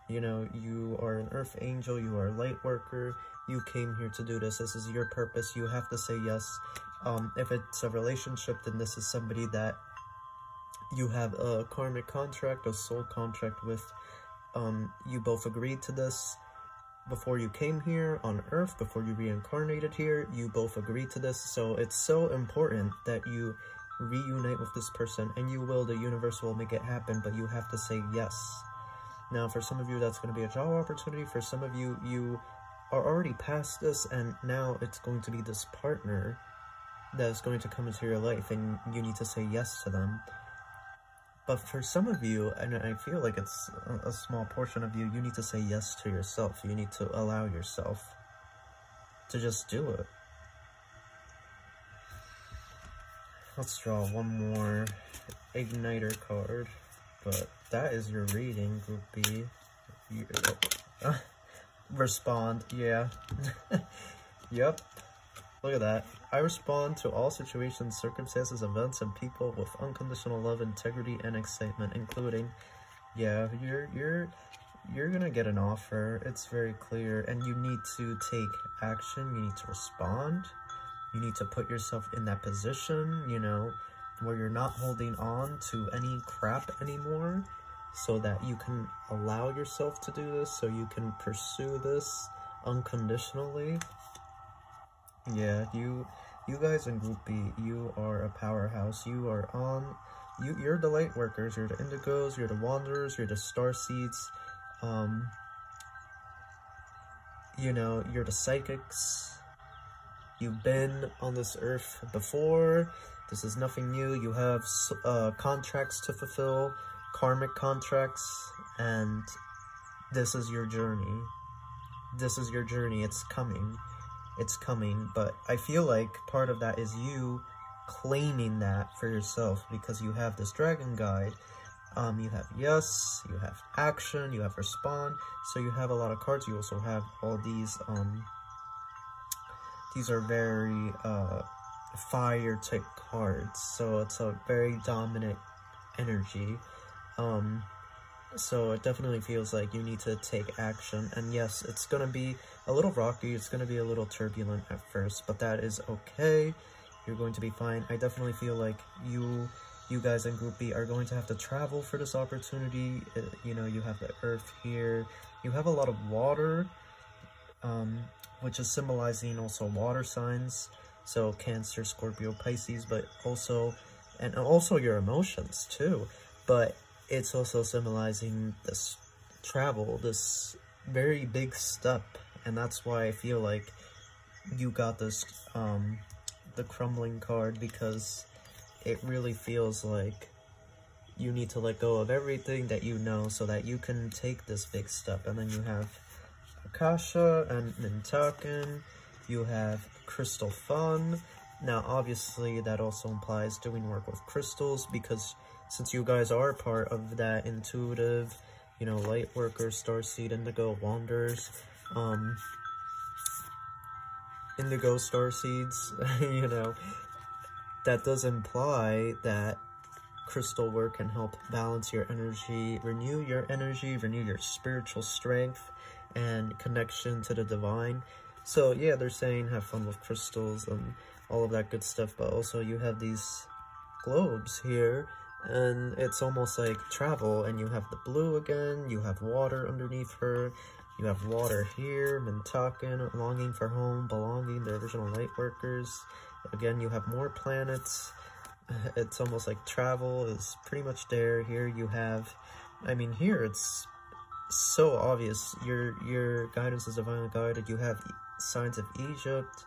You know, you are an earth angel, you are a light worker, you came here to do this. This is your purpose. You have to say yes. If it's a relationship, then this is somebody that you have a karmic contract, a soul contract with. You both agreed to this before you came here on Earth, before you reincarnated here. You both agreed to this, so it's so important that you reunite with this person, and you will. The universe will make it happen, but you have to say yes. Now, for some of you, that's going to be a job opportunity. For some of you, you are already past this, and now it's going to be this partner that is going to come into your life, and you need to say yes to them. But for some of you, and I feel like it's a small portion of you, you need to say yes to yourself. You need to allow yourself to just do it. Let's draw one more Igniter card, but that is your reading, Group B. Respond, yeah. Yep. Look at that. I respond to all situations, circumstances, events, and people with unconditional love, integrity, and excitement, including, yeah, you're gonna get an offer. It's very clear, and you need to take action. You need to respond. You need to put yourself in that position, you know, where you're not holding on to any crap anymore, so that you can allow yourself to do this, so you can pursue this unconditionally. Yeah, you guys in Group B, you are a powerhouse. You are you're the light workers, you're the indigos, you're the wanderers, you're the starseeds, you know, you're the psychics. You've been on this earth before. This is nothing new. You have contracts to fulfill, karmic contracts, and this is your journey. This is your journey. It's coming. It's coming, but I feel like part of that is you claiming that for yourself, because you have this dragon guide. You have yes, you have action, you have respond, so you have a lot of cards. You also have all these are very fire type cards, so it's a very dominant energy. So it definitely feels like you need to take action, and yes, it's gonna be a little rocky, it's gonna be a little turbulent at first, but that is okay. You're going to be fine. I definitely feel like you guys in Group B are going to have to travel for this opportunity. You know, you have the earth here, you have a lot of water, which is symbolizing also water signs, so Cancer, Scorpio, Pisces, but also your emotions too, but it's also symbolizing this travel, this very big step, and that's why I feel like you got this, the crumbling card, because it really feels like you need to let go of everything that you know so that you can take this big step. And then you have Akasha and Mintaken, you have Crystal Fun. Now, obviously, that also implies doing work with crystals, because since you guys are part of that intuitive, you know, light workers, starseed, indigo, wanderers, indigo starseeds, you know, that does imply that crystal work can help balance your energy, renew your spiritual strength and connection to the divine. So yeah, they're saying have fun with crystals and all of that good stuff, but also you have these globes here, and it's almost like travel, and you have the blue again, you have water underneath her, you have water here, Mintaken, longing for home, belonging, the original light workers. Again, you have more planets. It's almost like travel is pretty much there. Here you have, I mean, here it's so obvious. Your guidance is divinely guided. You have signs of Egypt.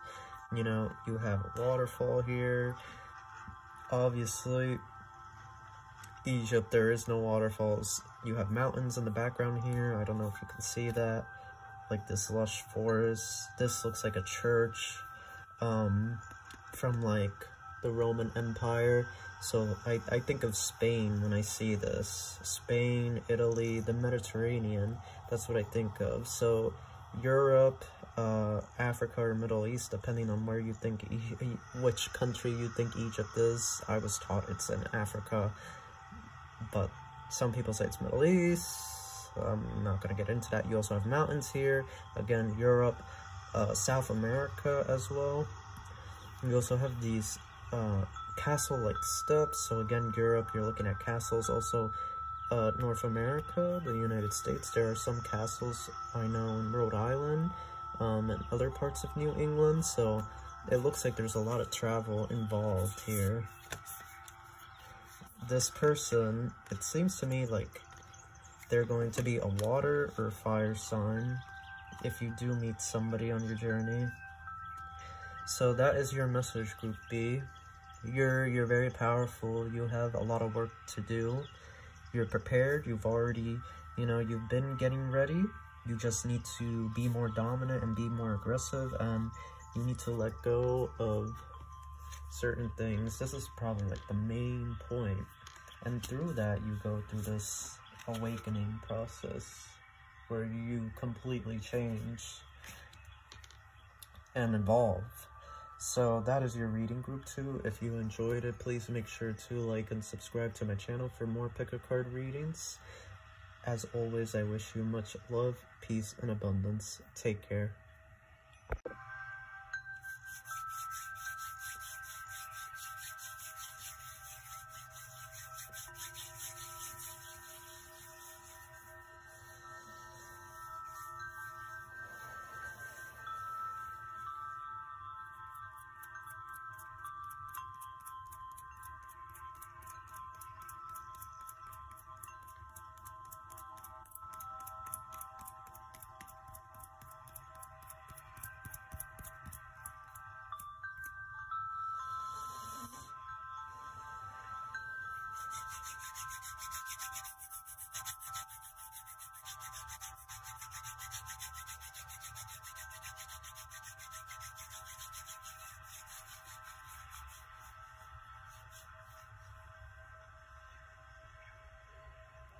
You know, you have a waterfall here. Obviously, Egypt, there is no waterfalls. You have mountains in the background here. I don't know if you can see that. Like this lush forest. This looks like a church from like the Roman Empire. So I think of Spain when I see this. Spain, Italy, the Mediterranean. That's what I think of. So Europe, Africa, or Middle East, depending on where you think, which country you think Egypt is. I was taught it's in Africa, but some people say it's Middle East. I'm not going to get into that. You also have mountains here. Again, Europe, South America as well. You also have these castle-like steps. So again, Europe, you're looking at castles. Also, North America, the United States, there are some castles I know in Rhode Island and other parts of New England. So it looks like there's a lot of travel involved here. This person, it seems to me like they're going to be a water or fire sign if you do meet somebody on your journey. So that is your message, Group B. You're very powerful. You have a lot of work to do. You're prepared. You've already, you've been getting ready. You just need to be more dominant and be more aggressive, and you need to let go of certain things. This is probably like the main point. And through that, you go through this awakening process where you completely change and evolve. So that is your reading, Group 2. If you enjoyed it, please make sure to like and subscribe to my channel for more pick-a-card readings. As always, I wish you much love, peace, and abundance. Take care.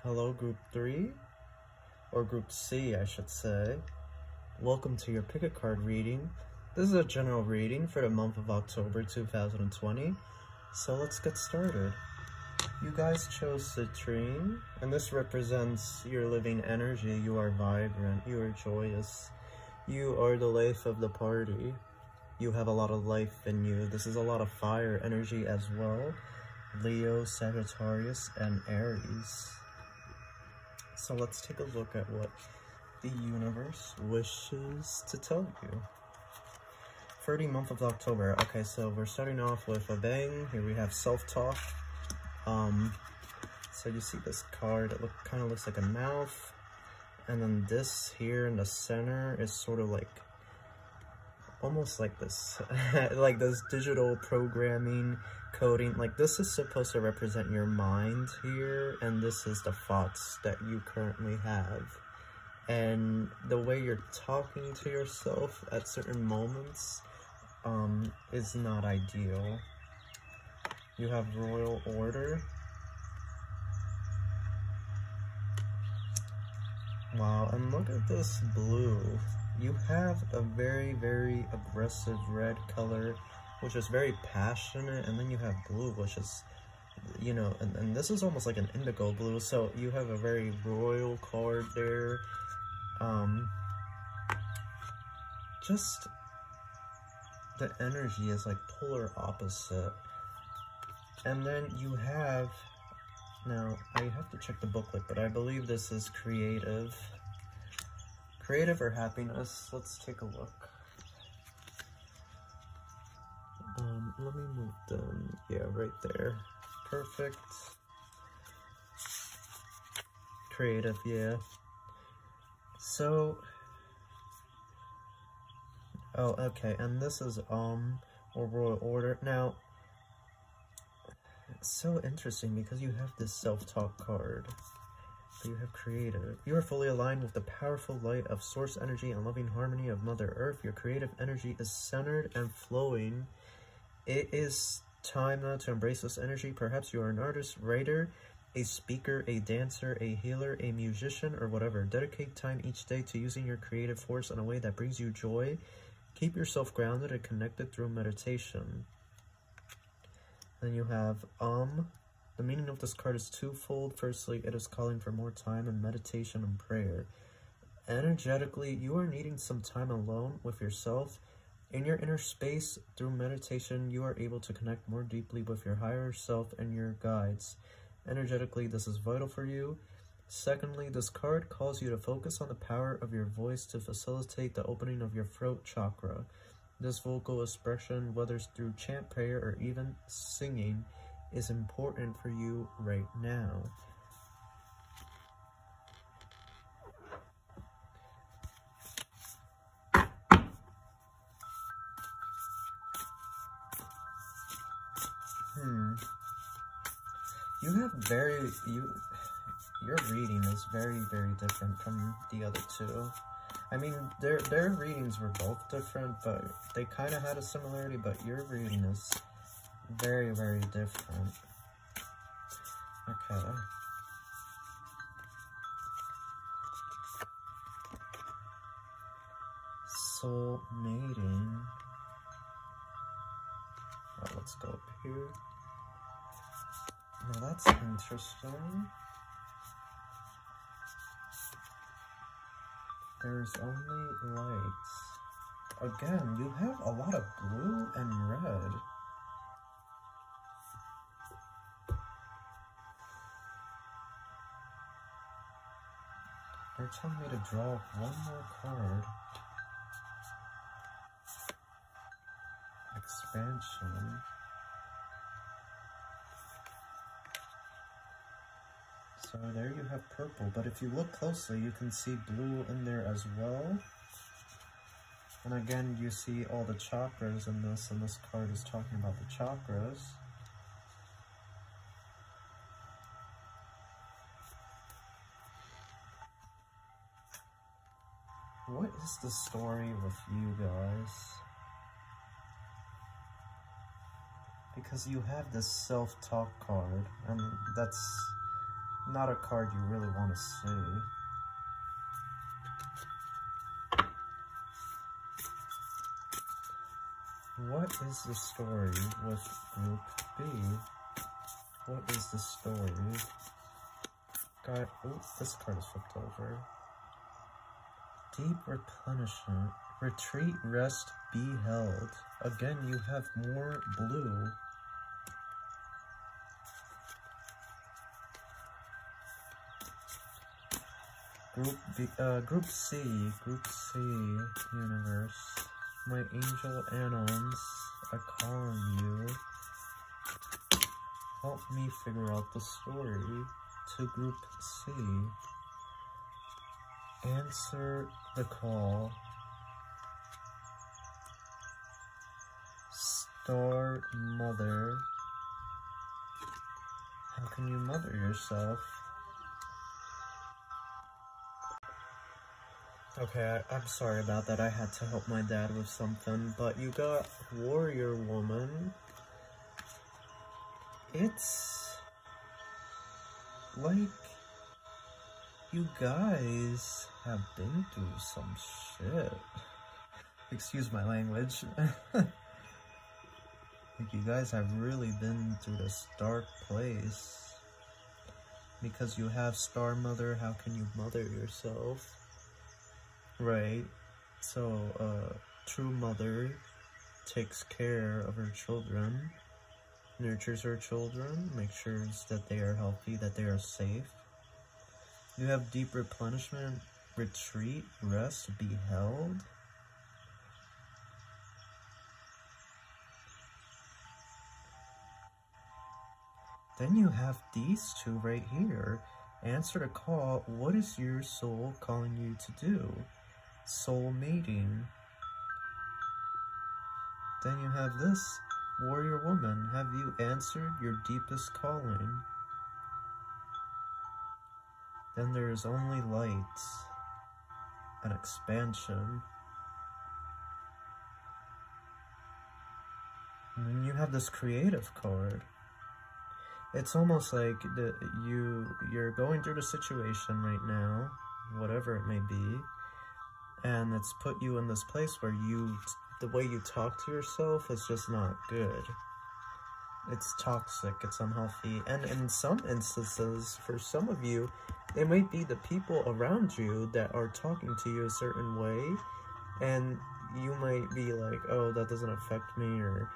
Hello, Group 3, or Group C, I should say. Welcome to your pick-a-card reading. This is a general reading for the month of October 2020. So let's get started. You guys chose citrine, and this represents your living energy. You are vibrant, you are joyous, you are the life of the party. You have a lot of life in you. This is a lot of fire energy as well. Leo, Sagittarius, and Aries. So let's take a look at what the universe wishes to tell you. For the month of October. Okay, so we're starting off with a bang. Here we have self-talk. So you see this card, it kind of looks like a mouth. And then this here in the center is sort of like, almost like this, like this digital programming coding. Like this is supposed to represent your mind here, and this is the thoughts that you currently have. And the way you're talking to yourself at certain moments is not ideal. You have royal order. Wow, and look at this blue. You have a very, very aggressive red color, which is very passionate, and then you have blue, which is, and this is almost like an indigo blue, so you have a very royal card there. Just the energy is like polar opposite. And then you have, now I have to check the booklet, but I believe this is creative. Creative or happiness? Let's take a look. Let me move them. Yeah, right there. Perfect. Creative, yeah. So, oh, okay, and this is, or royal order. Now, It's so interesting because you have this self-talk card. But you have creative. You are fully aligned with the powerful light of source energy and loving harmony of Mother Earth. Your creative energy is centered and flowing. It is time now to embrace this energy. Perhaps you are an artist, writer, a speaker, a dancer, a healer, a musician, or whatever. Dedicate time each day to using your creative force in a way that brings you joy. Keep yourself grounded and connected through meditation. Then you have The meaning of this card is twofold. Firstly, it is calling for more time in meditation and prayer. Energetically, you are needing some time alone with yourself. In your inner space, through meditation, you are able to connect more deeply with your higher self and your guides. Energetically, this is vital for you. Secondly, this card calls you to focus on the power of your voice to facilitate the opening of your throat chakra. This vocal expression, whether through chant, prayer, or even singing, is important for you right now. Your reading is very, very different from the other two. I mean, their readings were both different, but they kind of had a similarity, but your reading is very, very different. Okay. Soul mating. Alright, let's go up here. Now that's interesting. There's only lights. Again, you have a lot of blue and red. They're telling me to draw one more card. Expansion. So there you have purple, but if you look closely, you can see blue in there as well. And again, you see all the chakras in this, and this card is talking about the chakras. What is the story with you guys? Because you have this self-talk card, and that's not a card you really want to see. What is the story with Group B? What is the story? Oh, this card is flipped over. Deep replenishment. Retreat, rest, be held. Again, you have more blue. Group C, universe. My angel Anons, I call on you. Help me figure out the story. To Group C. Answer the call. Star Mother. How can you mother yourself? Okay, I'm sorry about that. I had to help my dad with something, but you got Warrior Woman. It's like you guys have been through some shit. Excuse my language. Like you guys have really been through this dark place. Because you have Star Mother, how can you mother yourself? Right, so true mother takes care of her children, nurtures her children, makes sure that they are healthy, that they are safe. You have deep replenishment, retreat, rest, be held. Then you have these two right here. Answer the call. What is your soul calling you to do? Soul mating. Then you have this Warrior Woman. Have you answered your deepest calling, then there is only light and expansion. And then you have this creative card. It's almost like you're going through the situation right now, whatever it may be, and it's put you in this place where the way you talk to yourself is just not good. It's toxic, it's unhealthy, and in some instances, for some of you, it might be the people around you that are talking to you a certain way, and you might be like, oh, that doesn't affect me, or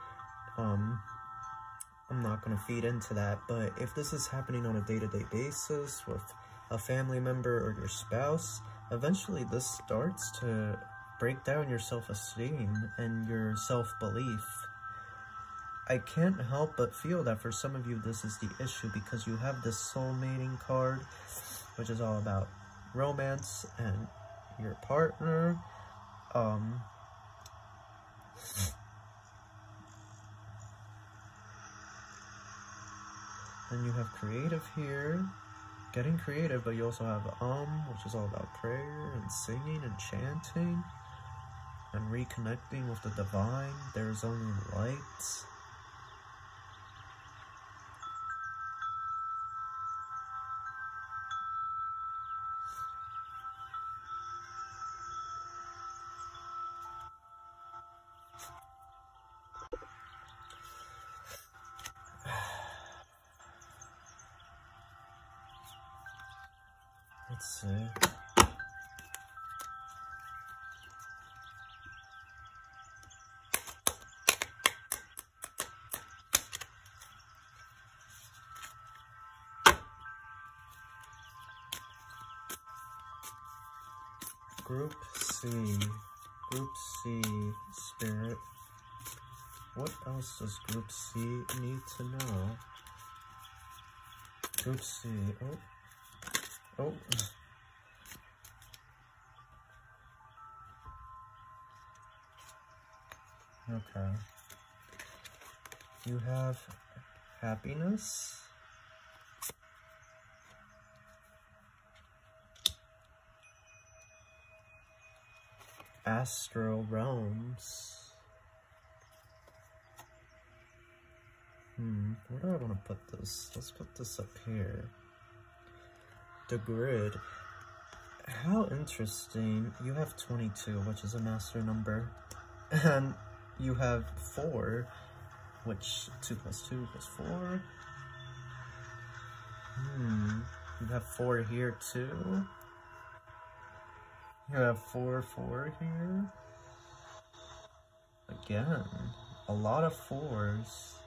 I'm not going to feed into that. But if this is happening on a day-to-day basis with a family member or your spouse, eventually this starts to break down your self-esteem and your self-belief. I can't help but feel that for some of you this is the issue, because you have this soulmating card, which is all about romance and your partner. Then you have creative here, getting creative, but you also have which is all about prayer and singing and chanting and reconnecting with the divine. There's only light. Let's see. Group C, Spirit. What else does Group C need to know? Group C, oh. Okay. You have happiness. Astral realms. Where do I want to put this? Let's put this up here. The grid. How interesting. You have 22, which is a master number. And you have 4, which 2 plus 2 plus 4. You have 4 here too. You have 4 here. Again, a lot of 4s.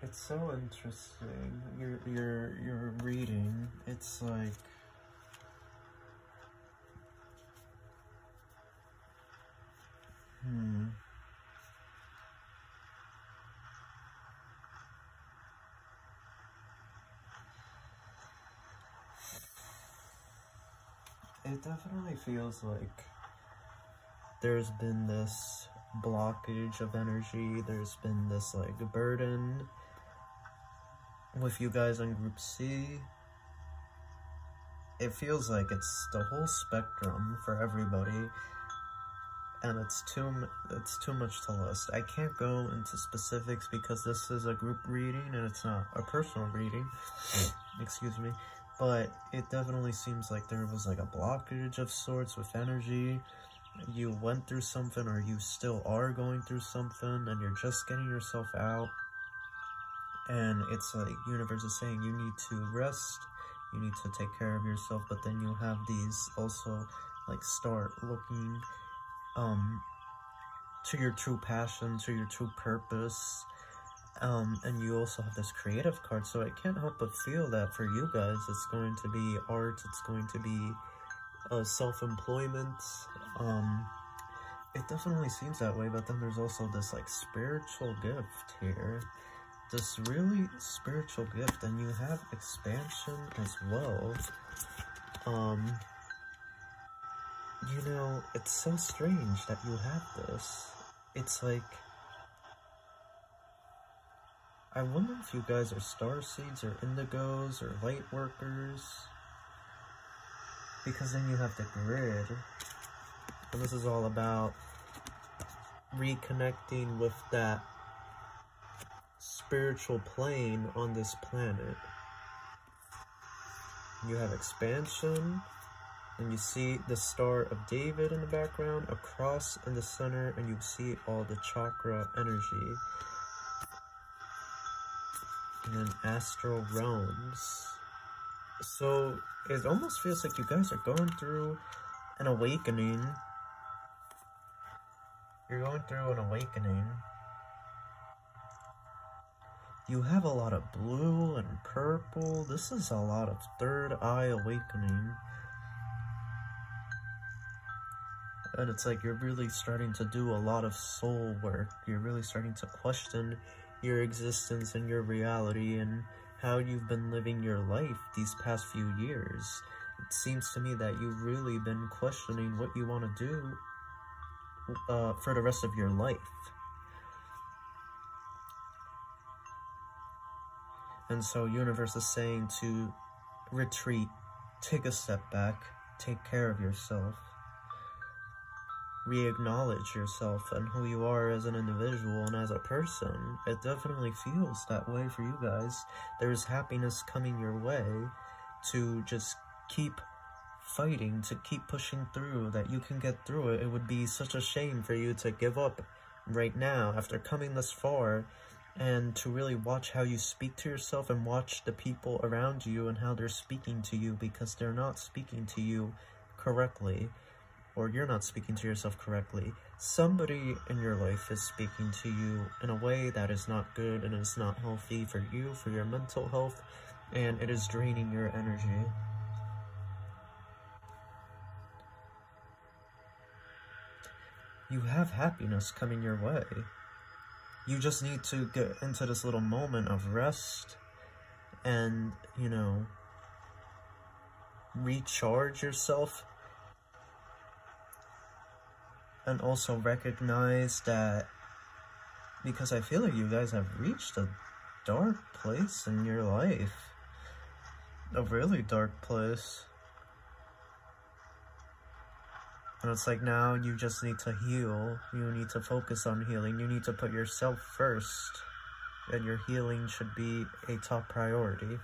It's so interesting. You're reading. It's like it definitely feels like there's been this blockage of energy. There's been this like burden with you guys on Group C. It feels like it's the whole spectrum for everybody, and it's too much to list. I can't go into specifics because this is a group reading and it's not a personal reading. Excuse me. But it definitely seems like there was like a blockage of sorts with energy. You went through something, or you still are going through something, and you're just getting yourself out. And it's like universe is saying you need to rest, you need to take care of yourself, but then you have these also like start looking to your true passion, to your true purpose. And you also have this creative card, so I can't help but feel that for you guys it's going to be art, it's going to be self-employment. It definitely seems that way, but then there's also this like spiritual gift here. This really spiritual gift, and you have expansion as well. You know, it's so strange that you have this. It's like, I wonder if you guys are starseeds or indigos or light workers. Because then you have the grid. And this is all about reconnecting with that spiritual plane on this planet. You have expansion, and you see the Star of David in the background, a cross in the center, and you see all the chakra energy. And then astral realms. So it almost feels like you guys are going through an awakening. You're going through an awakening. You have a lot of blue and purple. This is a lot of third eye awakening. And it's like you're really starting to do a lot of soul work. You're really starting to question your existence and your reality and how you've been living your life these past few years. It seems to me that you've really been questioning what you want to do for the rest of your life. And so universe is saying to retreat, take a step back, take care of yourself, re-acknowledge yourself and who you are as an individual and as a person. It definitely feels that way for you guys. There's happiness coming your way to just keep fighting, to keep pushing through, that you can get through it. It would be such a shame for you to give up right now after coming this far, and to really watch how you speak to yourself and watch the people around you and how they're speaking to you, because they're not speaking to you correctly, or you're not speaking to yourself correctly. Somebody in your life is speaking to you in a way that is not good and is not healthy for you, for your mental health, and it is draining your energy. You have happiness coming your way. You just need to get into this little moment of rest and, you know, recharge yourself. And also recognize that, because I feel like you guys have reached a dark place in your life. A really dark place. And it's like now you just need to heal. You need to focus on healing. You need to put yourself first. And your healing should be a top priority.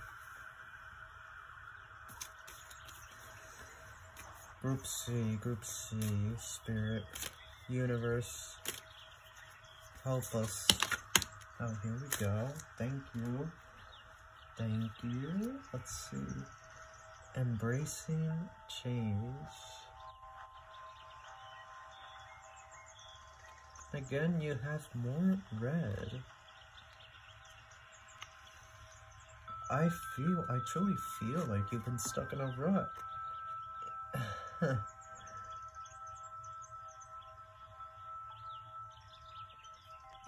Group C, Spirit, Universe, help us. Oh, here we go. Thank you. Thank you. Let's see. Embracing change. Again, you have more red. I truly feel like you've been stuck in a rut.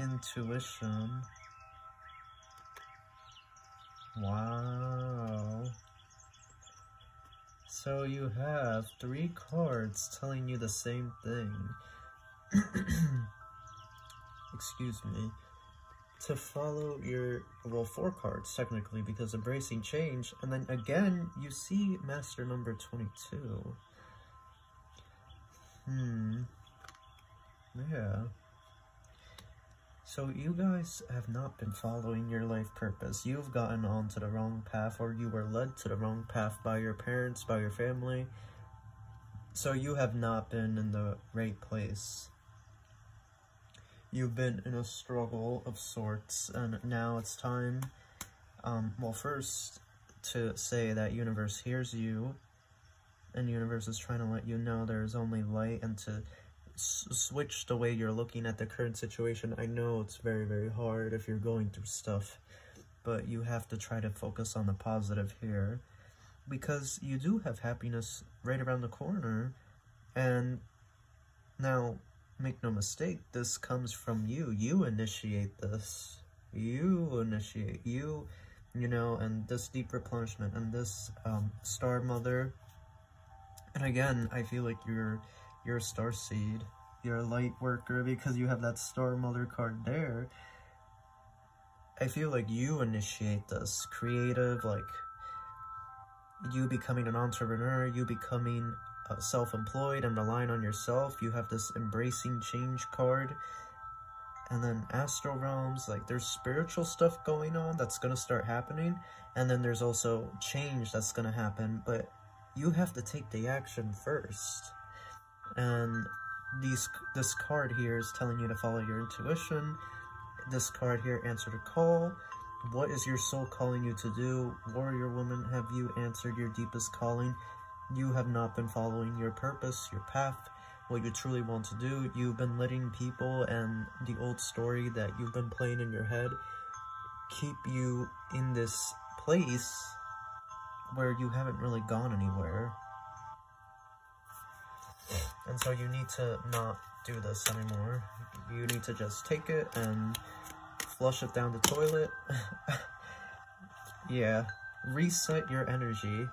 Intuition. Wow. So you have 3 cards telling you the same thing. Excuse me. To follow your, well, 4 cards technically, because embracing change, and then again you see master number 22. Yeah. So you guys have not been following your life purpose. You've gotten onto the wrong path, or you were led to the wrong path by your parents, by your family. So you have not been in the right place. You've been in a struggle of sorts, and now it's time, well, first to say that universe hears you, and universe is trying to let you know there's only light, and to switch the way you're looking at the current situation. I know it's very, very hard if you're going through stuff, but you have to try to focus on the positive here, because you do have happiness right around the corner. And now, make no mistake, this comes from you. You initiate this. You initiate. You know, and this deep replenishment and this Star Mother And again, I feel like you're a star seed. You're a light worker because you have that star mother card there. I feel like you initiate this creative, like you becoming an entrepreneur, you becoming self-employed and relying on yourself. You have this embracing change card. And then astral realms, like there's spiritual stuff going on that's going to start happening. And then there's also change that's going to happen. But you have to take the action first. And this card here is telling you to follow your intuition. This card here, answer the call. What is your soul calling you to do? Warrior woman, have you answered your deepest calling? You have not been following your purpose, your path, what you truly want to do. You've been letting people and the old story that you've been playing in your head keep you in this place where you haven't really gone anywhere. And so you need to not do this anymore. You need to just take it and flush it down the toilet. Yeah, reset your energy.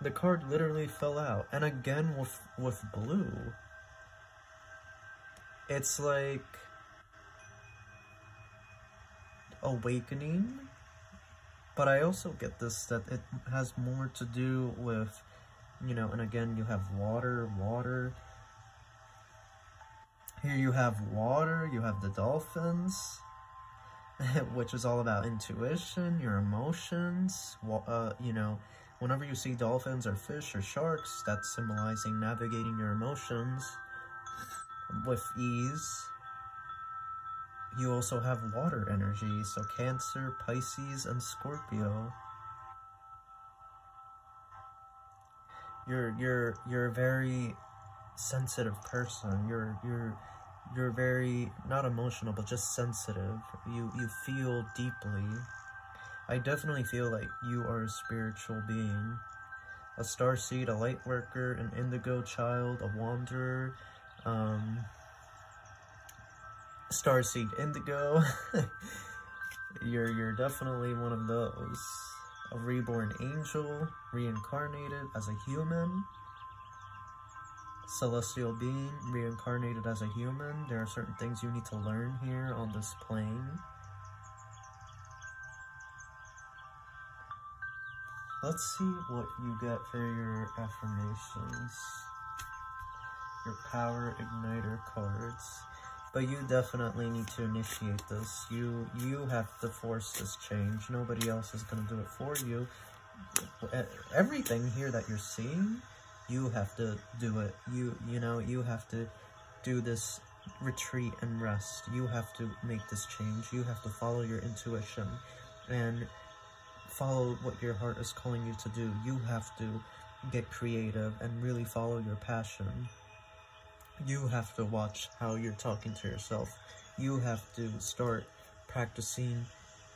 The card literally fell out, and again with blue. It's like awakening, but I also get this that it has more to do with, you know, and again you have water. Here you have water, you have the dolphins, which is all about intuition, your emotions. You know, whenever you see dolphins or fish or sharks, that's symbolizing navigating your emotions with ease. You also have water energy, so Cancer, Pisces, and Scorpio. You're a very sensitive person. You're very, not emotional, but just sensitive. You feel deeply. I definitely feel like you are a spiritual being. A starseed, a light worker, an indigo child, a wanderer, starseed indigo. You're definitely one of those. A reborn angel, reincarnated as a human. Celestial being, reincarnated as a human. There are certain things you need to learn here on this plane. Let's see what you get for your affirmations. Your power igniter cards. But you definitely need to initiate this. You have to force this change. Nobody else is going to do it for you. Everything here that you're seeing, you have to do it. You know, you have to do this retreat and rest. You have to make this change. You have to follow your intuition and follow what your heart is calling you to do. You have to get creative and really follow your passion. You have to watch how you're talking to yourself. You have to start practicing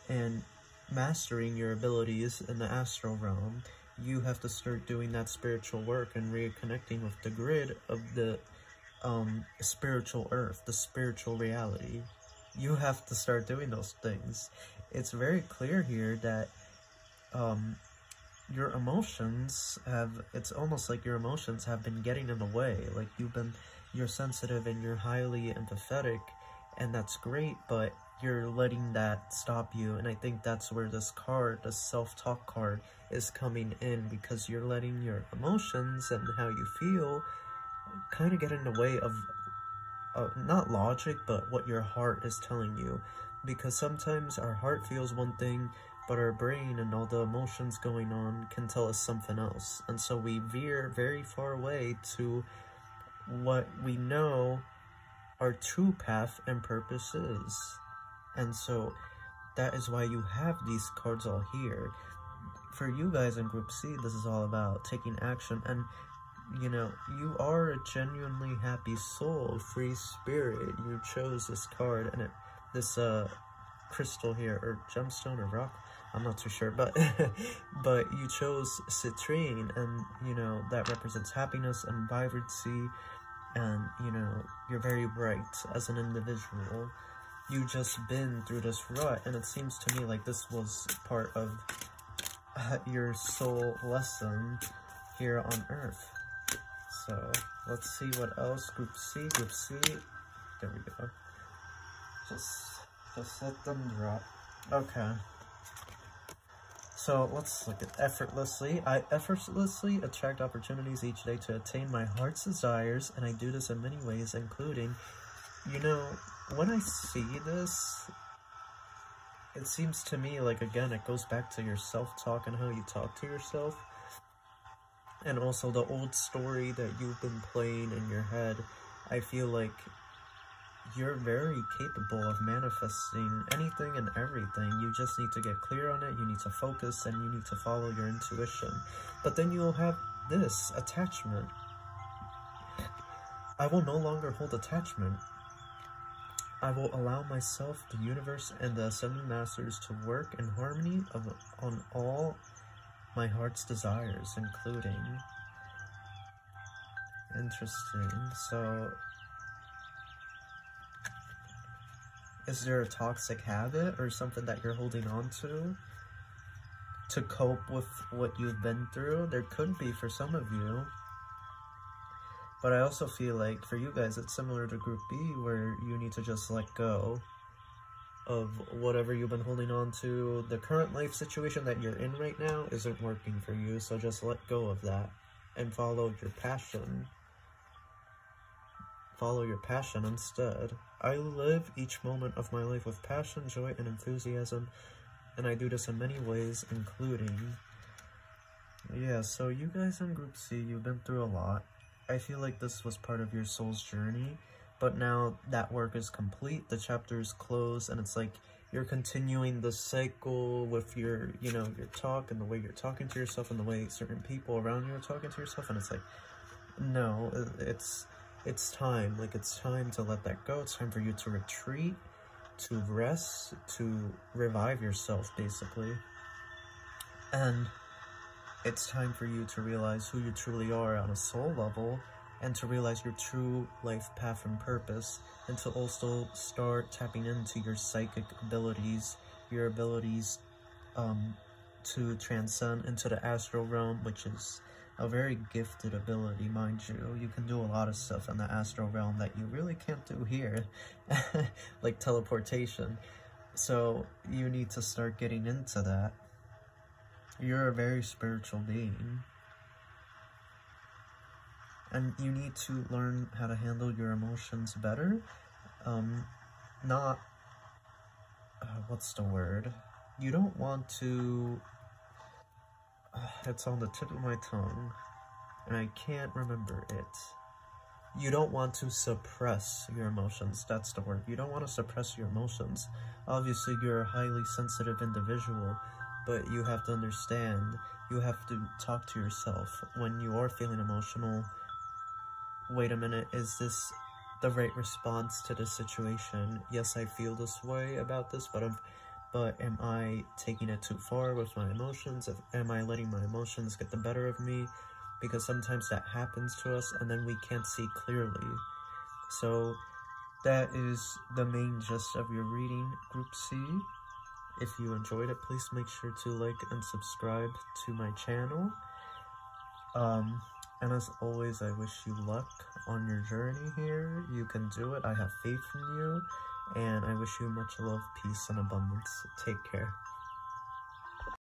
and mastering your abilities in the astral realm. You have to start doing that spiritual work and reconnecting with the grid of the spiritual earth, the spiritual reality. You have to start doing those things. It's very clear here that your emotions have, it's almost like your emotions have been getting in the way. Like you're sensitive and you're highly empathetic, and that's great, but you're letting that stop you. And I think that's where this card, the self-talk card, is coming in, because you're letting your emotions and how you feel kind of get in the way of not logic, but what your heart is telling you. Because sometimes our heart feels one thing, but our brain and all the emotions going on can tell us something else. And so we veer very far away to what we know our true path and purpose is. And so that is why you have these cards all here. For you guys in Group C, this is all about taking action. And, you know, you are a genuinely happy soul, free spirit. You chose this card, and this crystal here, or gemstone or rock, I'm not too sure, but but you chose citrine, and, you know, that represents happiness and vibrancy. And, you know, you're very bright as an individual. You just been through this rut, and it seems to me like this was part of your soul lesson here on Earth. So let's see what else. Group C. There we go. Just let them drop. Okay. So let's look at effortlessly. I effortlessly attract opportunities each day to attain my heart's desires, and I do this in many ways, including, you know, when I see this, it seems to me like, again, it goes back to your self-talk and how you talk to yourself. And also the old story that you've been playing in your head. I feel like you're very capable of manifesting anything and everything. You just need to get clear on it, you need to focus, and you need to follow your intuition. But then you'll have this attachment. I will no longer hold attachment. I will allow myself, the universe, and the Ascended Masters to work in harmony on all my heart's desires, including... Interesting. So... is there a toxic habit or something that you're holding on to cope with what you've been through? There could be for some of you. But I also feel like for you guys, it's similar to Group B, where you need to just let go of whatever you've been holding on to. The current life situation that you're in right now isn't working for you, so just let go of that and follow your passion. Follow your passion instead. I live each moment of my life with passion, joy, and enthusiasm, and I do this in many ways, including... Yeah, so you guys in Group C, you've been through a lot. I feel like this was part of your soul's journey, but now that work is complete, the chapter is closed, and it's like you're continuing the cycle with your, you know, your talk and the way you're talking to yourself and the way certain people around you are talking to yourself, and it's like, no, it's time. Like, it's time to let that go. It's time for you to retreat, to rest, to revive yourself, basically. And it's time for you to realize who you truly are on a soul level, and to realize your true life path and purpose, and to also start tapping into your psychic abilities, your abilities to transcend into the astral realm, which is a very gifted ability, mind you. You can do a lot of stuff in the astral realm that you really can't do here, like teleportation. So you need to start getting into that. You're a very spiritual being. And you need to learn how to handle your emotions better. What's the word? You don't want to... it's on the tip of my tongue, and I can't remember it. You don't want to suppress your emotions. That's the word. You don't want to suppress your emotions. Obviously, you're a highly sensitive individual, but you have to understand, you have to talk to yourself when you are feeling emotional. Wait a minute, is this the right response to this situation? Yes, I feel this way about this, but am I taking it too far with my emotions? Am I letting my emotions get the better of me? Because sometimes that happens to us, and then we can't see clearly. So that is the main gist of your reading, Group C. If you enjoyed it, please make sure to like and subscribe to my channel. And as always, I wish you luck on your journey here. You can do it. I have faith in you. And I wish you much love, peace, and abundance. Take care.